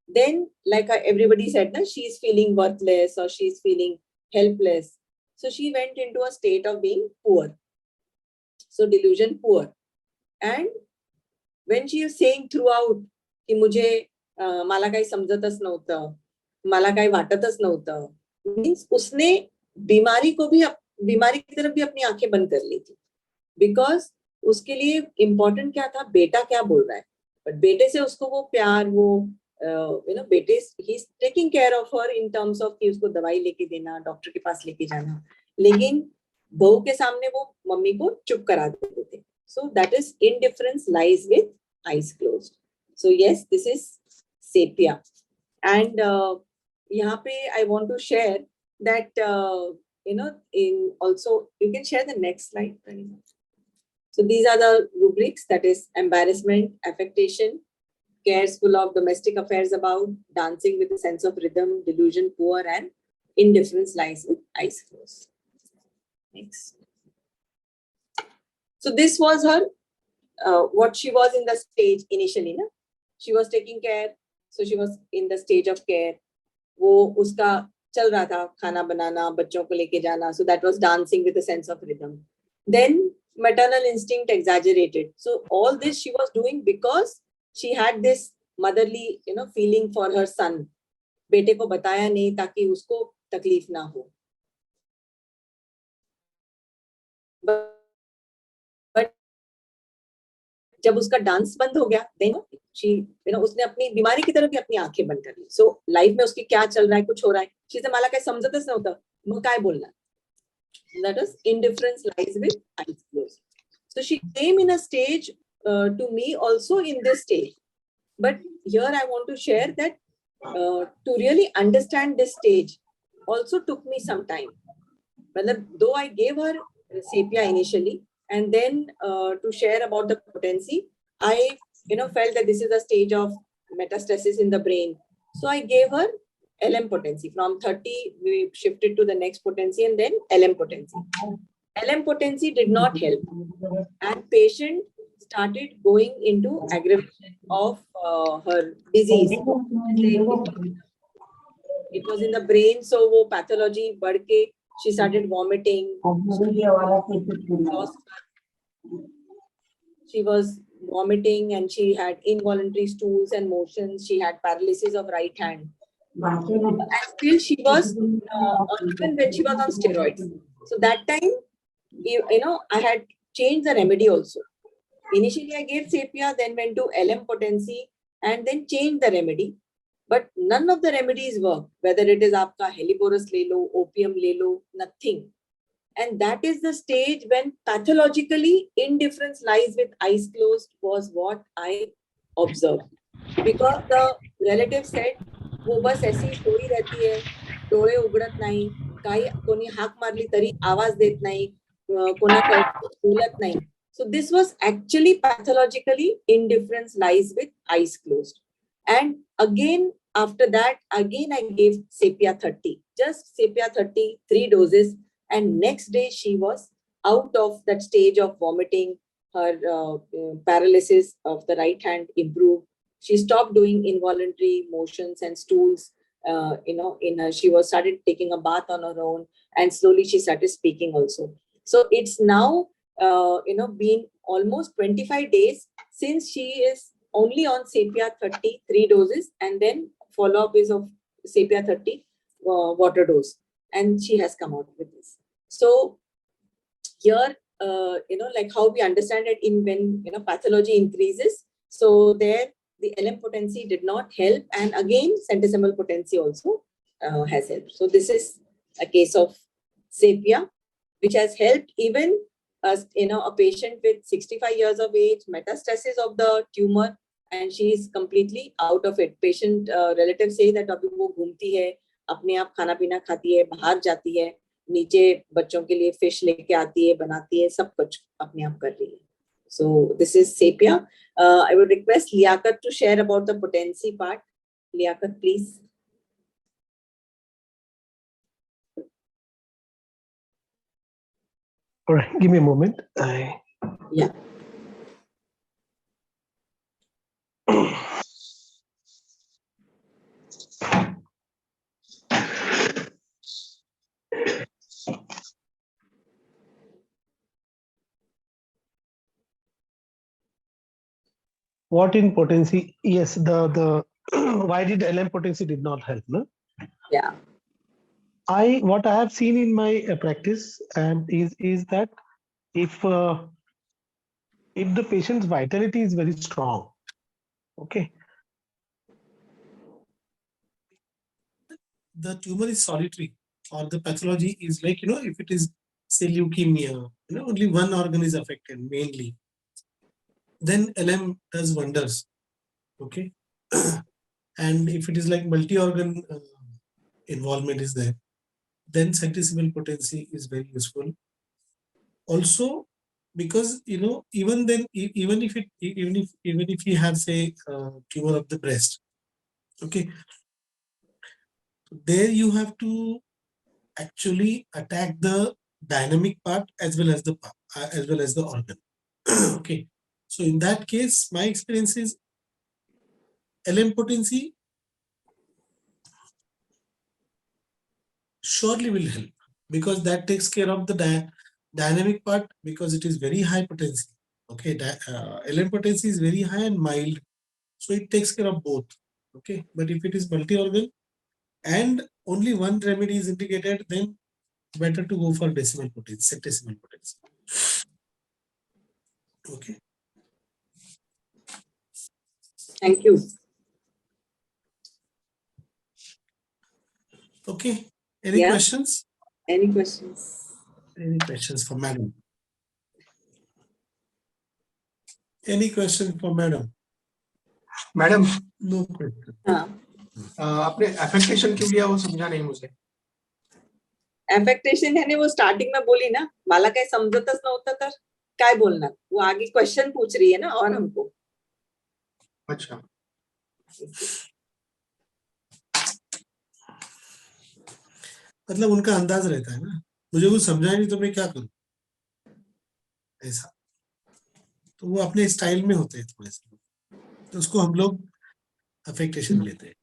then like everybody said, she is feeling worthless or she is feeling helpless. So she went into a state of being poor. So delusion poor. And when she is saying throughout कि मुझे मला काही समजतच नव्हतं, मला काही वाटतच नव्हतं, means उसने बीमारी की तरफ भी अपनी आंखें बंद कर ली थी. Because उसके लिए important क्या था, बेटा क्या बोल रहा है. But बेटे से उसको वो प्यार, वो बेटे, he's taking care of her in terms of कि उसको दवाई लेके देना, डॉक्टर के पास लेके जाना, लेकिन बहू के सामने वो मम्मी को चुप करा देते थे. So that is indifference lies with eyes closed. So yes, this is sepia. And यहाँ पे I want to share that in also you can share the next slide. So these are the rubrics, that is embarrassment, affectation, cares full of domestic affairs about, dancing with a sense of rhythm, delusion poor, and indifference lies with eyes closed. Next. So this was her, what she was in the stage initially. Na? She was taking care, so she was in the stage of care. वो उसका चल रहा था, खाना बनाना, बच्चों को लेके जाना. So that was dancing with a sense of rhythm. Then maternal instinct exaggerated. So all this she was doing because she had this motherly, feeling for her son. बेटे को बताया नहीं ताकि उसको तकलीफ ना हो. But जब उसका डांस बंद हो गया, then she, उसने अपनी बीमारी की तरफ भी अपनी आंखें बंद कर ली. So लाइफ में उसकी क्या चल रहा है, कुछ हो रहा है, she said मला काही समजतच नव्हतं, मग काय बोलणार. That is indifference lies with eyes closed. So she came in a stage to me also in this stage. But here I want to share that to really understand this stage also took me some time. Though I gave her sepia initially, and then to share about the potency, I felt that this is a stage of metastasis in the brain. So I gave her LM potency. From 30, we shifted to the next potency and then LM potency. LM potency did not help, and patient started going into aggravation of her disease. It was in the brain, so wo pathology बढ़ के she started vomiting. She was vomiting and she had involuntary stools and motions. She had paralysis of right hand. And still she was, even when she was on steroids. So that time, I had changed the remedy also. Initially, I gave Sapia, then went to LM potency and then changed the remedy. But none of the remedies work. Whether it is aapka Heliborus le lo, opium le lo, nothing. And that is the stage when pathologically indifference lies with eyes closed was what I observed. Because the relative said, वो बस ऐसी सोई रहती है, डोळे उघडत नाही, काही कोणी हाक मारली तरी आवाज देत नाही, कोणाकडे बोलत नाही. So this was actually pathologically indifference lies with eyes closed. And again, after that, again I gave Sapia 30, just Sapia 30, 3 doses. And next day she was out of that stage of vomiting. Her paralysis of the right hand improved. She stopped doing involuntary motions and stools. She was started taking a bath on her own, and slowly she started speaking also. So it's now been almost 25 days since she is only on Sapia 30, 3 doses, and then follow-up is of Sapia 30 water dose, and she has come out with this. So here, like how we understand it when pathology increases, so there the LM potency did not help, and again centesimal potency also has helped. So this is a case of Sapia, which has helped even a patient with 65 years of age, metastasis of the tumor, and she is completely out of it. Patient relatives say that अभी वो घूमती है, अपने आप खाना पीना खाती है, बाहर जाती है, नीचे बच्चों के लिए फिश लेके आती है, बनाती है, सब कुछ अपने आप कर रही है. So this is Sapia. I would request Liaquat to share about the potency part. Liaquat, please. All right, give me a moment. Yeah. What in potency? Yes, the why did LM potency did not help? No? Yeah. What I have seen in my practice is that if the patient's vitality is very strong, okay, the tumor is solitary, or the pathology is like, if it is say leukemia, only one organ is affected mainly, then LM does wonders. Okay. And if it is like multi-organ involvement is there, then centesimal potency is very useful. Also, because even if you have say tumor of the breast, okay, there you have to actually attack the dynamic part as well as the organ. Okay, so in that case, my experience is LM potency surely will help, because that takes care of the dynamic part, because it is very high potency. Okay, LM potency is very high and mild, so it takes care of both. Okay, but if it is multi-organ and only one remedy is indicated, then better to go for decimal potency, centesimal potency. Okay. Thank you. Okay. Any questions? Any questions? Any questions for madam? Any question for madam? Madam, No question. आपने अफेक्टेशन क्यों लिया वो समझा नहीं मुझे. अफेक्टेशन यानी वो स्टार्टिंग में बोली ना, मला काही समजतच नव्हतं तर काय बोलणार, वो आगे क्वेश्चन पूछ रही है ना और हमको. अच्छा. मतलब उनका अंदाज रहता है ना, मुझे कुछ समझा नहीं तो मैं क्या करूं, ऐसा। तो वो अपने स्टाइल में होते हैं थोड़े से, तो उसको हम लोग अफेक्टेशन लेते हैं।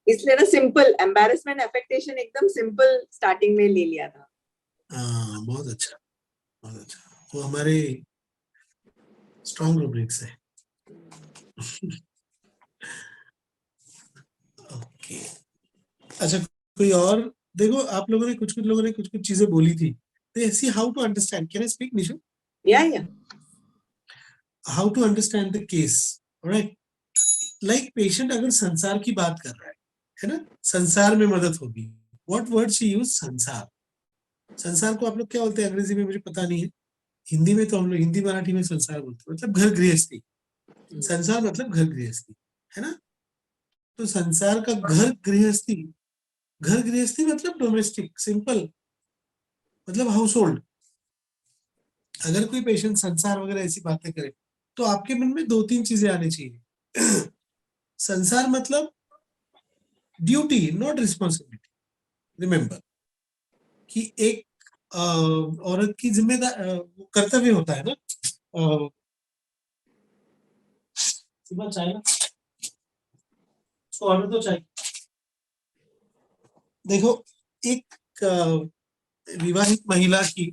इसलिए ना सिंपल एम्बैरेसमेंट अफेक्टेशन एकदम सिंपल स्टार्टिंग में ले लिया था। हाँ, बहुत अच्छा, बहुत अच्छा। वो हमारे स्ट्रॉन्ग रूब्रिक्स है। ओके, अच्छा कोई और? देखो आप लोगों ने कुछ कुछ चीजें बोली थी, तो see how to understand, can I speak Nishu? या how to understand the case, right? Like patient अगर संसार की बात कर रहा है ना, संसार में मदद होगी। What word she use? संसार। संसार को आप लोग क्या बोलते हैं अंग्रेजी में, मुझे पता नहीं है। हिंदी में तो हम लोग हिंदी मराठी में संसार बोलते हैं, मतलब घर गृहस्थी। संसार मतलब घर गृहस्थी, है ना? तो संसार का घर गृहस्थी, घर गृहस्थी मतलब डोमेस्टिक, सिंपल, मतलब हाउस होल्ड। अगर कोई पेशेंट संसार वगैरह ऐसी बातें करे तो आपके मन में 2-3 चीजें आनी चाहिए। संसार मतलब ड्यूटी, नॉट रिस्पॉन्सिबिलिटी। रिमेंबर कि एक औरत की जिम्मेदार कर्तव्य होता है ना। सुबह चाय ऑर्डर तो चाहिए। देखो, एक विवाहित महिला की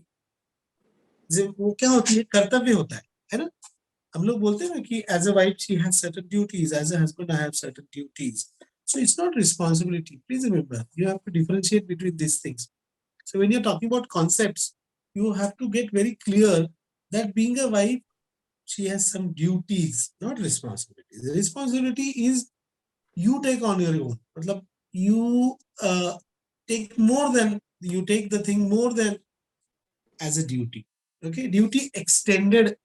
वो क्या होती है, कर्तव्य होता है ना? हम लोग बोलते हैं ना कि as a wife she has certain duties, as a husband I have certain duties. So it's not responsibility. Please remember, you have to differentiate between these things. So when you're talking about concepts, you have to get very clear that being a wife, she has some duties, not responsibilities. The responsibility is you take on your own. मतलब you take more than, you take the thing more than as a duty. Okay, duty extended.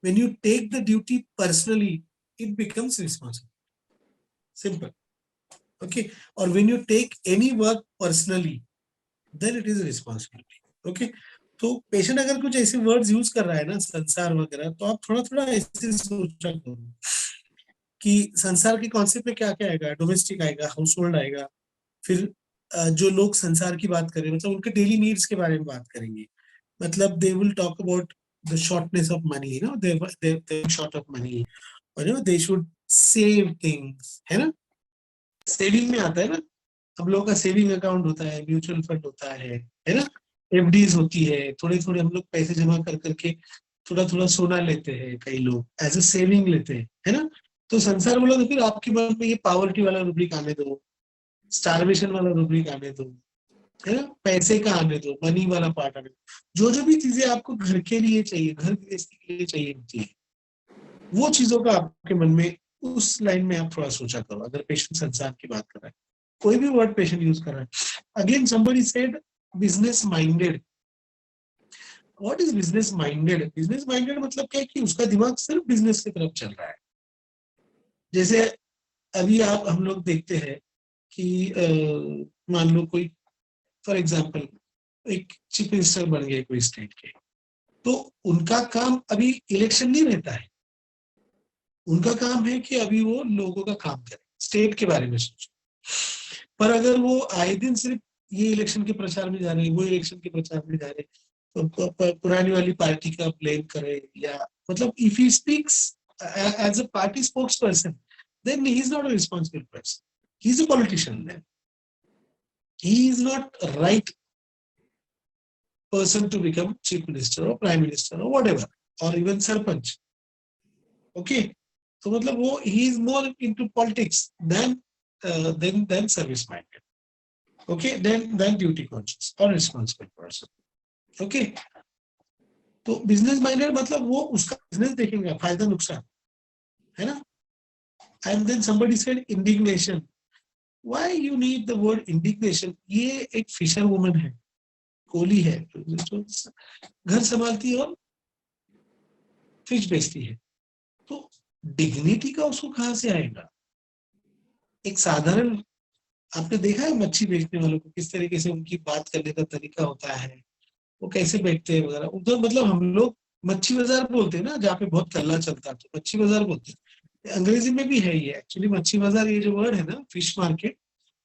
When you take the duty personally, it becomes responsibility. Simple. Okay, or when you take any work personally, then it is a responsibility. Okay, तो पेशेंट अगर कुछ ऐसे वर्ड्स यूज कर रहा है ना, संसार वगैरह, तो आप थोड़ा थोड़ा ऐसे सोचा करो कि संसार के कॉन्सेप्ट में क्या क्या आएगा। डोमेस्टिक आएगा, हाउस होल्ड आएगा, फिर जो लोग संसार की बात करें मतलब उनके डेली नीड्स के बारे में बात करेंगे। मतलब they will talk about the shortness of money, you know, they short of money, और you know they should save things, है ना? सेविंग में आता है ना, हम लोगों का सेविंग अकाउंट होता है, म्यूचुअल फंड होता है ना, एफडीज होती है, थोड़े थोड़े हम लोग पैसे जमा कर करके थोड़ा थोड़ा सोना लेते हैं, कई लोग एज ए सेविंग लेते हैं, है ना? तो संसार बोला तो फिर आपके मन में ये पॉवर्टी वाला रूब्रिक आने दो, स्टारवेशन वाला रूब्रिक आने दो, है ना, पैसे का आने दो, मनी वाला पार्ट आने दो। जो भी चीजें आपको घर के लिए चाहिए, घर गृहस्थी के लिए चाहिए होती है, वो चीजों का आपके मन में उस लाइन में आप थोड़ा सोचा करो। अगर पेशेंट संसार की बात कर रहा है, कोई भी वर्ड पेशेंट यूज कर रहा है। Again somebody said business minded. What is business minded? Business minded मतलब क्या है कि उसका दिमाग सिर्फ बिजनेस की तरफ चल रहा है। जैसे अभी हम लोग देखते हैं कि मान लो कोई फॉर एग्जाम्पल एक चीफ मिनिस्टर बन गए कोई स्टेट के, तो उनका काम अभी इलेक्शन नहीं रहता है, उनका काम है कि अभी वो लोगों का काम करे, स्टेट के बारे में सोचे। पर अगर वो आए दिन सिर्फ ये इलेक्शन के प्रचार में जा रहे हैं, वो इलेक्शन के प्रचार में जा रहे हैं, तो पुरानी वाली पार्टी का ब्लेम करे, या मतलब if he speaks as a party spokesperson, then he is not a responsible person. He is a politician then. He is not a right person to become chief minister or prime minister or whatever, or even sarpanch. Okay, so मतलब वो he is more into politics than service minded. Okay, then duty conscious or responsible person. Okay, तो business minded मतलब वो उसका business देखेगा, फायदा नुकसान, है ना? And then somebody said indignation. Why you need the word indignation? ये एक फिशर वुमन है, कोली है, जो घर संभालती है और फिश बेचती है, तो डिग्निटी का उसको कहाँ से आएगा? एक साधारण, आपने देखा है मच्छी बेचने वालों को किस तरीके से उनकी बात करने का तरीका होता है, वो कैसे बैठते हैं वगैरह। उधर मतलब हम लोग मच्छी बाजार बोलते हैं ना, जहाँ पे बहुत कल्ला चलता है, तो मच्छी बाजार बोलते हैं। अंग्रेजी में भी है ये एक्चुअली, मच्छी बाजार ये जो वर्ड है ना, फिश मार्केट,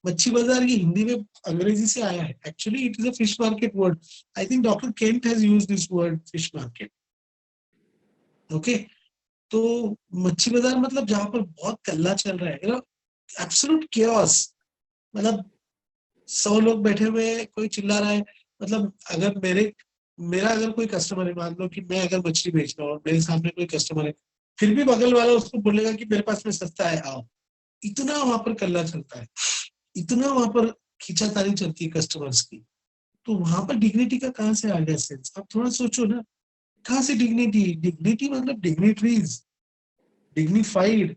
मच्छी बाजार ये हिंदी में अंग्रेजी से आया है। Actually it is a fish market word. I think doctor Kent has used this word fish market. Okay, तो मच्छी बाजार मतलब जहां पर बहुत कल्ला चल रहा है, एब्सोल्यूट केओस, मतलब 100 लोग बैठे हुए हैं, कोई चिल्ला रहा है। मतलब अगर मेरा अगर कोई कस्टमर है, मान लो कि मैं अगर मछली बेच रहा हूँ और मेरे सामने कोई कस्टमर है, फिर भी बगल वाला उसको बोलेगा कि मेरे पास में सस्ता है, आओ। इतना वहां पर कल्ला चलता है, इतना वहां पर खींचातानी चलती है कस्टमर्स की। तो वहां पर डिग्निटी का कहाँ से आ गया सेंस? आप थोड़ा सोचो ना, कहाँ से डिग्निटी? डिग्निटी मतलब डिग्निटरीज, डिग्निफाइड।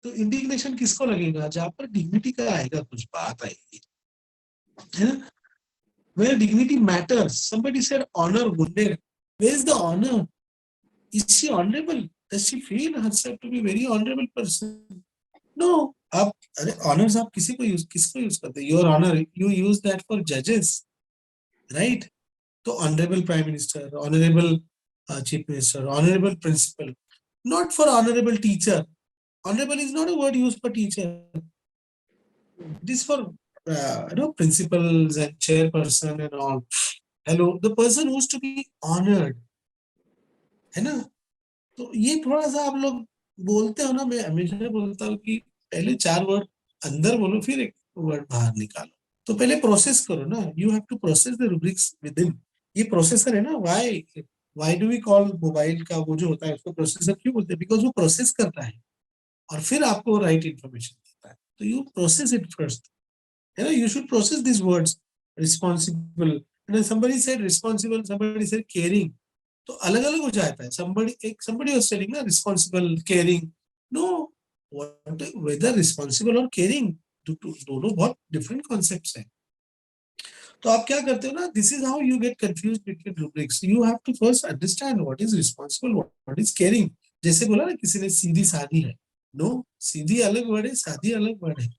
तो इंडिग्नेशन किसको लगेगा? जहां पर डिग्निटी का आएगा, कुछ बात आएगी, है ना? Where dignity matters. Somebody said honor wounded. Where is the honor? Is she honorable? Does she feel herself to be a very honorable person? No. आप अरे ऑनर्स आप किसको यूज करते हैं? Your honour you use that for जजेस, राइट? तो honourable prime minister, honourable chief minister, honourable principal, not for honourable teacher. Honorable is not a word used for teacher. It is for principals and chairperson and all. Hello, the person who's to be honored, है ना? तो ये थोड़ा सा आप लोग बोलते हो ना, मैं हमेशा बोलता हूँ कि पहले 4 वर्ड अंदर बोलो, फिर एक वर्ड बाहर निकालो। तो पहले प्रोसेस करो ना, you have to process the rubrics within. ये प्रोसेसर है ना, why do we call mobile का वो जो होता है उसको प्रोसेसर क्यों बोलते हैं? बिकॉज वो प्रोसेस करता है और फिर आपको राइट इंफॉर्मेशन देता है। तो यू प्रोसेस इट फर्स्ट, है ना? You should process this words, responsible, and somebody said responsible, somebody said caring, तो अलग अलग हो जाता है। somebody was saying ना responsible, caring, no, what, whether responsible और caring दोनों बहुत different concepts हैं। तो आप क्या करते हो ना, this is how you get confused between rubrics. You have to first understand what is responsible, what is caring. जैसे बोला ना किसी ने सीधी सादी है, no, सीधी अलग वर्ड है, सादी अलग वर्ड है।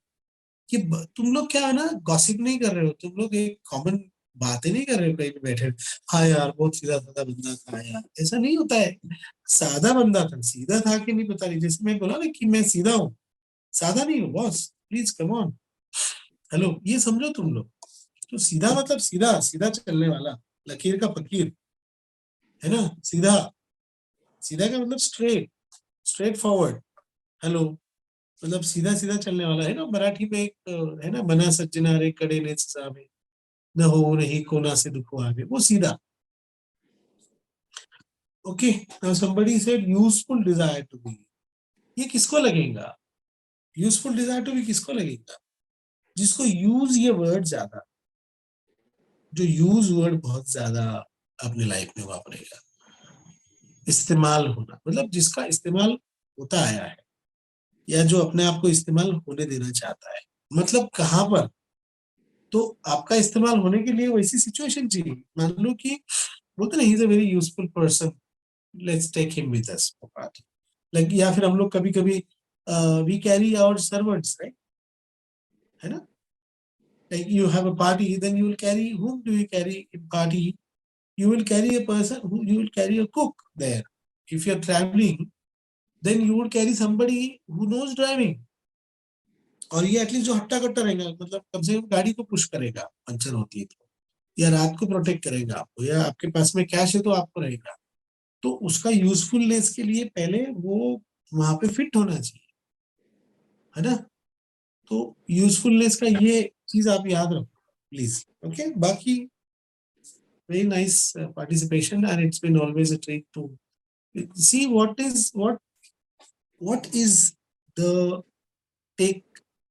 कि तुम लोग क्या है ना, गॉसिप नहीं कर रहे हो, तुम लोग एक कॉमन बातें नहीं कर रहे हो कहीं पे बैठे, हाँ यार बहुत सीधा साधा बंदा था यार, ऐसा नहीं होता है। सादा बंदा था, सीधा था कि नहीं पता नहीं। जैसे मैं बोला ना कि मैं सीधा हूँ, सादा नहीं हूँ boss, please come on. Hello, ये समझो तुम लोग। तो सीधा मतलब सीधा, सीधा चलने वाला, लकीर का फकीर, है ना? सीधा, सीधा का मतलब स्ट्रेट फॉरवर्ड। हेलो, मतलब सीधा सीधा चलने वाला, है ना? मराठी में एक है ना, मना सज्जना रे कड़े ने सामे, न हो नहीं कोना से दुखो आगे, वो सीधा। Okay, now somebody said useful desire to be, ये किसको लगेगा? यूजफुल डिजायर टू बी किसको लगेगा? जिसको यूज ये वर्ड ज्यादा, जो यूज वर्ड बहुत ज्यादा अपने लाइफ में वापरेगा। इस्तेमाल होना मतलब जिसका इस्तेमाल होता आया है, या जो अपने आप को इस्तेमाल होने देना चाहता है। मतलब कहाँ पर? तो आपका इस्तेमाल होने के लिए वैसी सिचुएशन चाहिए। मान लो कि बोलते ना, he is a very useful person, let's take him with us for party, like, या फिर हम लोग कभी कभी we carry our servants, right, है ना? Like you have a party, then you will carry, whom do you carry in party? You will carry a person, who you will carry a cook there. If you are traveling, then you would carry somebody who knows driving. और ये एटलीस्ट जो हट्टा कट्टा रहेगा, मतलब कम से कम गाड़ी को पुश करेगा पंचर होती है तो, या रात को प्रोटेक्ट करेगा आपको, या आपके पास में कैश है तो आपको रहेगा। तो उसका यूजफुलनेस के लिए पहले वो वहां पे फिट होना चाहिए, है ना? तो यूजफुलनेस का ये चीज आप याद रखो प्लीज। ओके, बाकी very nice participation and it's been always a treat to see what is the take,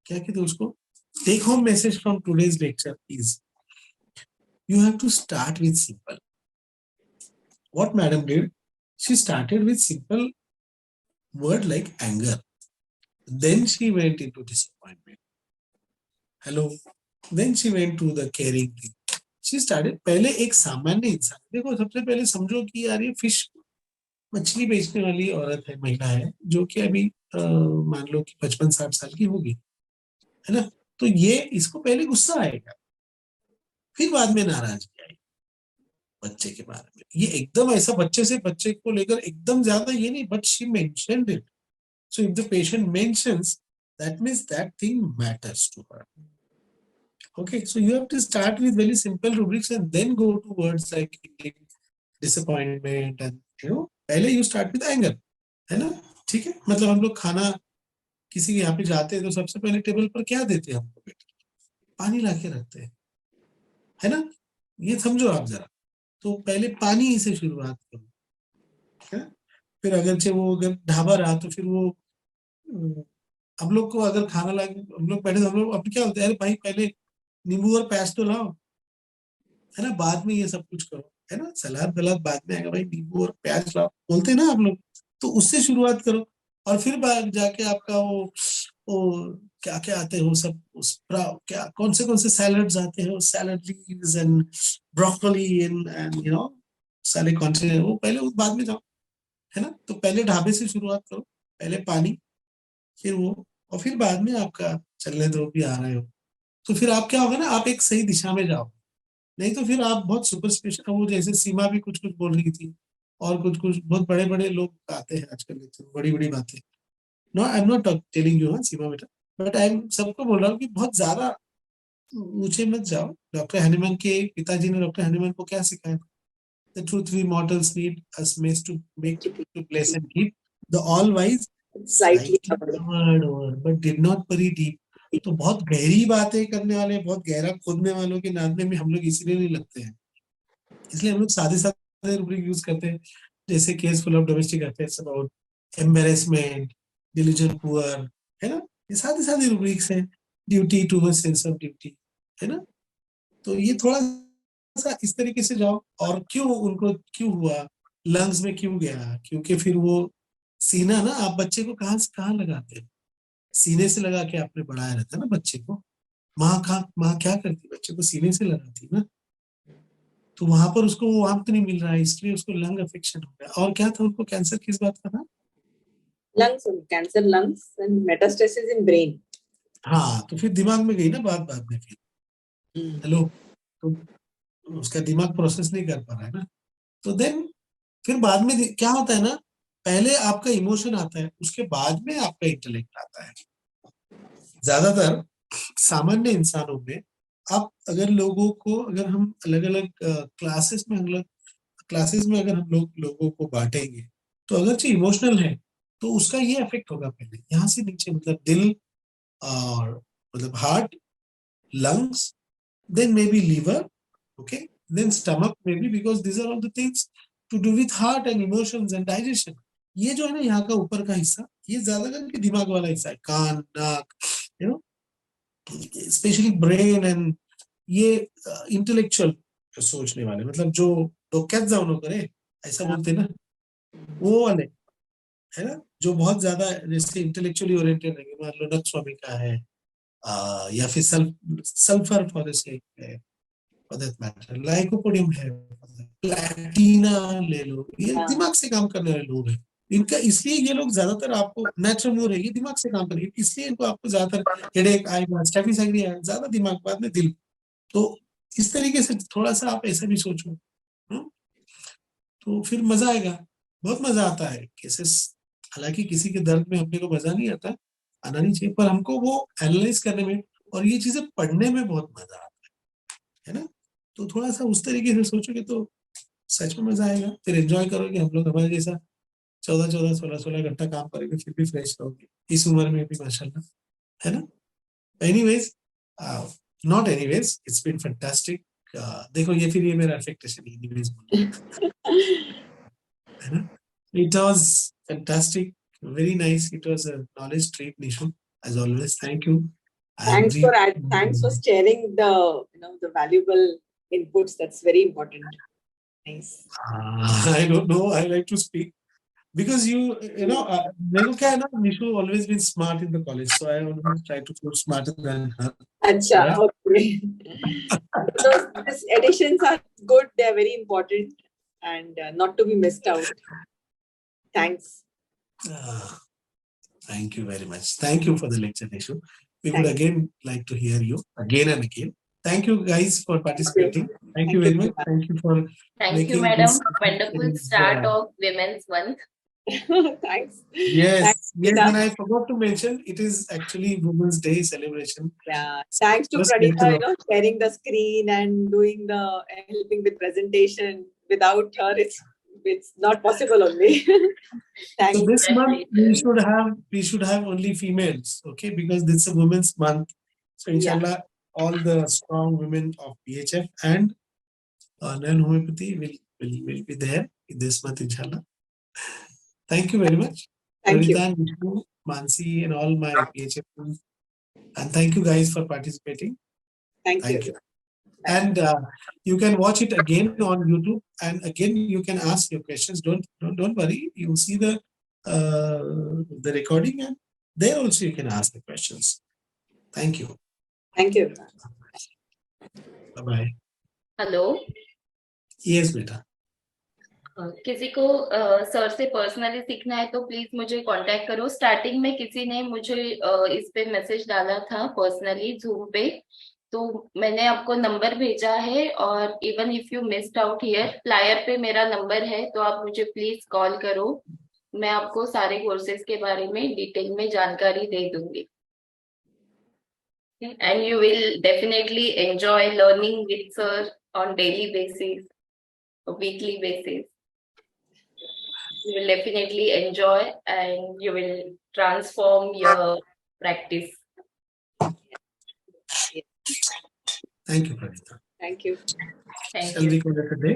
क्या कहते हैं उसको, take home message from today's lecture is you have to start with simple. What madam did, she started with simple word like anger, then she went into disappointment. Hello, then she went to the caring thing. She started, पहले एक सामान्य इंसान, देखो सबसे पहले समझो कि यार ये फिश, मछली बेचने वाली औरत है, महिला है, जो कि अभी मान लो कि 55-60 साल की होगी, है ना? तो ये इसको पहले गुस्सा आएगा, फिर बाद में नाराजगी आएगी। बच्चे के बारे में। ये एकदम ऐसा बच्चे को लेकर एकदम ज्यादा ये नहीं, but she mentioned it. So if the patient mentions, that means that thing matters to her. Okay, so you have to start with very simple rubrics and then go to words like disappointment and पहले you start with anger, है ना? ठीक है, मतलब हम लोग खाना किसी के यहाँ पे जाते हैं तो सबसे पहले टेबल पर क्या देते हैं हमको? पानी लाके रखते हैं, है ना? ये समझो आप जरा, तो पहले पानी से शुरुआत करो, है? फिर अगर ढाबा रहा तो फिर वो हम लोग को अगर खाना लाके हम लोग बैठे तो हम लोग अब क्या होता है, अरे भाई पहले नींबू और प्याज तो लाओ, है ना, बाद में ये सब कुछ करो, है ना, सलाद वलाद बाद में आएगा, भाई नींबू और प्याज लाओ बोलते हैं ना आप लोग, तो उससे शुरुआत करो और फिर बाद जाके आपका वो क्या क्या आते हो सब क्या कौन से सैलड्स आते हैं, salad leaves and broccoli and सारे कॉन्टिनेंट, वो पहले उस बाद में जाओ, है ना? तो पहले ढाबे से शुरुआत करो, पहले पानी, फिर वो, और फिर बाद में आपका चलने दो भी आ रहे हो, तो फिर आप क्या होगा ना, आप एक सही दिशा में जाओ, नहीं तो फिर आप बहुत सुपर स्पेशल, वो जैसे सीमा भी कुछ बोल रही थी और कुछ बहुत बड़े बड़े लोग आते हैं आजकल, बड़ी बड़ी बातें, no I am not telling you Seema बेटा, बट आई एम सबको बोल रहा हूँ कि बहुत ज्यादा ऊंचे मत जाओ। डॉक्टर हनीमैन के पिताजी ने डॉक्टर हनीमैन को क्या सिखाया? The truth we mortals need a space to make to place and keep the all wise slightly covered over, but did not bury deep. तो बहुत गहरी बातें करने वाले, बहुत गहरा खोदने वालों के नादने में हम लोग इसीलिए नहीं लगते हैं, इसलिए हम लोग सादे सादे रूब्रिक यूज करते हैं, जैसे case full of domestic affairs about embarrassment, diligent poor, है ना, ये सादे सादे रूब्रिक्स हैं, duty too much sense of duty, है ना, तो ये थोड़ा सा इस तरीके से जाओ। और उनको क्यों हुआ, लंग्स में क्यों गया, क्योंकि फिर वो सीना ना, आप बच्चे को कहाँ से कहाँ लगाते हैं, सीने से लगा के आपने बढ़ाया रहता है ना बच्चे को, माँ क्या करती, बच्चे को सीने से लगाती ना, तो वहां पर उसको वो वक्त नहीं मिल रहा है, इसलिए उसको लंग अफेक्शन हो गया। और क्या था, उनको कैंसर किस बात का था? Lungs, cancer lungs and metastasis in brain. हाँ, तो फिर दिमाग में गई ना बाद में फिर, हेलो, तो उसका दिमाग प्रोसेस नहीं कर पा रहा है ना, तो देन फिर बाद में क्या होता है ना, पहले आपका इमोशन आता है, उसके बाद में आपका इंटेलेक्ट आता है। ज्यादातर सामान्य इंसानों में आप अगर लोगों को, अगर हम अलग अलग क्लासेस में अगर हम लोगों को बांटेंगे, तो अगरचे इमोशनल है तो उसका ये इफेक्ट होगा पहले यहाँ से नीचे, मतलब दिल और मतलब heart, lungs, then maybe liver, okay, then stomach maybe, because these are all the things to do with heart and emotions and digestion. ये जो है ना यहाँ का ऊपर का हिस्सा, ये ज्यादा करके दिमाग वाला हिस्सा है, कान, नाक, स्पेशली ब्रेन एंड ये इंटेलेक्चुअल सोचने वाले, मतलब जो डोक्यात जाऊ नको रे ऐसा बोलते ना, वो वाले, है ना, जो बहुत ज्यादा जैसे इंटेलेक्चुअली ओरिएंटेड रहेंगे, मान लो नक्स स्वामी का है, या फिर सल्फर फॉरेस्ट है, लाइकोपोडियम है, प्लैटिना ले लो, ये दिमाग से काम करने वाले लोग हैं इनका, इसलिए ये लोग ज्यादातर आपको नेचुरल मूड है, ये दिमाग से काम करेंगे, इसलिए इनको आपको ज्यादातर हेडेक आएगा, स्टैफिसाइड आएगा, ज्यादा दिमाग, बाद में दिल। तो इस तरीके से थोड़ा सा आप ऐसा भी सोचो, तो फिर मजा आएगा, बहुत मजा आता है केसेस। हालांकि किसी के दर्द में अपने को मजा नहीं आता, आना नहीं चाहिए, पर हमको वो एनालाइज करने में और ये चीजें पढ़ने में बहुत मजा आता है ना, तो थोड़ा सा उस तरीके से सोचोगे तो सच में मजा आएगा, फिर एंजॉय करोगे। हम लोग हमारे जैसा 14-14, 16-16 घंटा काम करेंगे, फिर भी फ्रेश रहोगे इस उम्र में भी, माशाल्लाह, है ना। Anyways, not anyways, it's been fantastic. देखो ये फिर ये मेरा अफेक्टेशन एनीवेज है ना, it was fantastic, very nice, it was a knowledge treat, Nishu, as always, thank you. Thanks for sharing the valuable inputs. That's very important. Nice. I don't know. I like to speak because मेरे को क्या है ना, Nishu always been smart in the college, so I always try to feel smarter than her. Acha, okay. These additions are good. They are very important and not to be missed out. Thanks. Thank you very much. Thank you for the lecture, Nishu. We would again like to hear you again and again. Thank you guys for participating. Thank you very much. Thank you for Thank you, making madam. this. Wonderful start of Women's Month. Thanks. Yes, Thanks, yes, Pradita. and I forgot to mention it is actually Women's Day celebration. Yeah, thanks to Just Pradita, let you know. sharing the screen and doing the helping with presentation. Without her, it's not possible only. Thanks. So this month we should have only females, okay? Because this is a Women's Month. So inshallah, all the strong women of PHF and non-homeopathy will be there in this month, inshallah. Thank you very much. Thank you. Pradita, Vishnu, Mansi, and all my PHF team. And thank you guys for participating. Thank you. And you can watch it again on YouTube, and again you can ask your questions. Don't worry. You see the recording, and there also you can ask the questions. Thank you. Thank you. Bye bye. Hello Yes, beta. किसी को सर से पर्सनली सीखना है तो प्लीज मुझे कांटेक्ट करो. स्टार्टिंग में किसी ने मुझे इस पे मैसेज डाला था पर्सनली जूम पे, तो मैंने आपको नंबर भेजा है. और even if you missed out here, flyer पे मेरा नंबर है, तो आप मुझे प्लीज कॉल करो. मैं आपको सारे कोर्सेज के बारे में डिटेल में जानकारी दे दूंगी. And you will definitely enjoy learning with sir on daily basis, weekly basis. You will definitely enjoy and you will transform your practice. Thank you, Pradita. Thank you. Thank Shall you. we call it a day?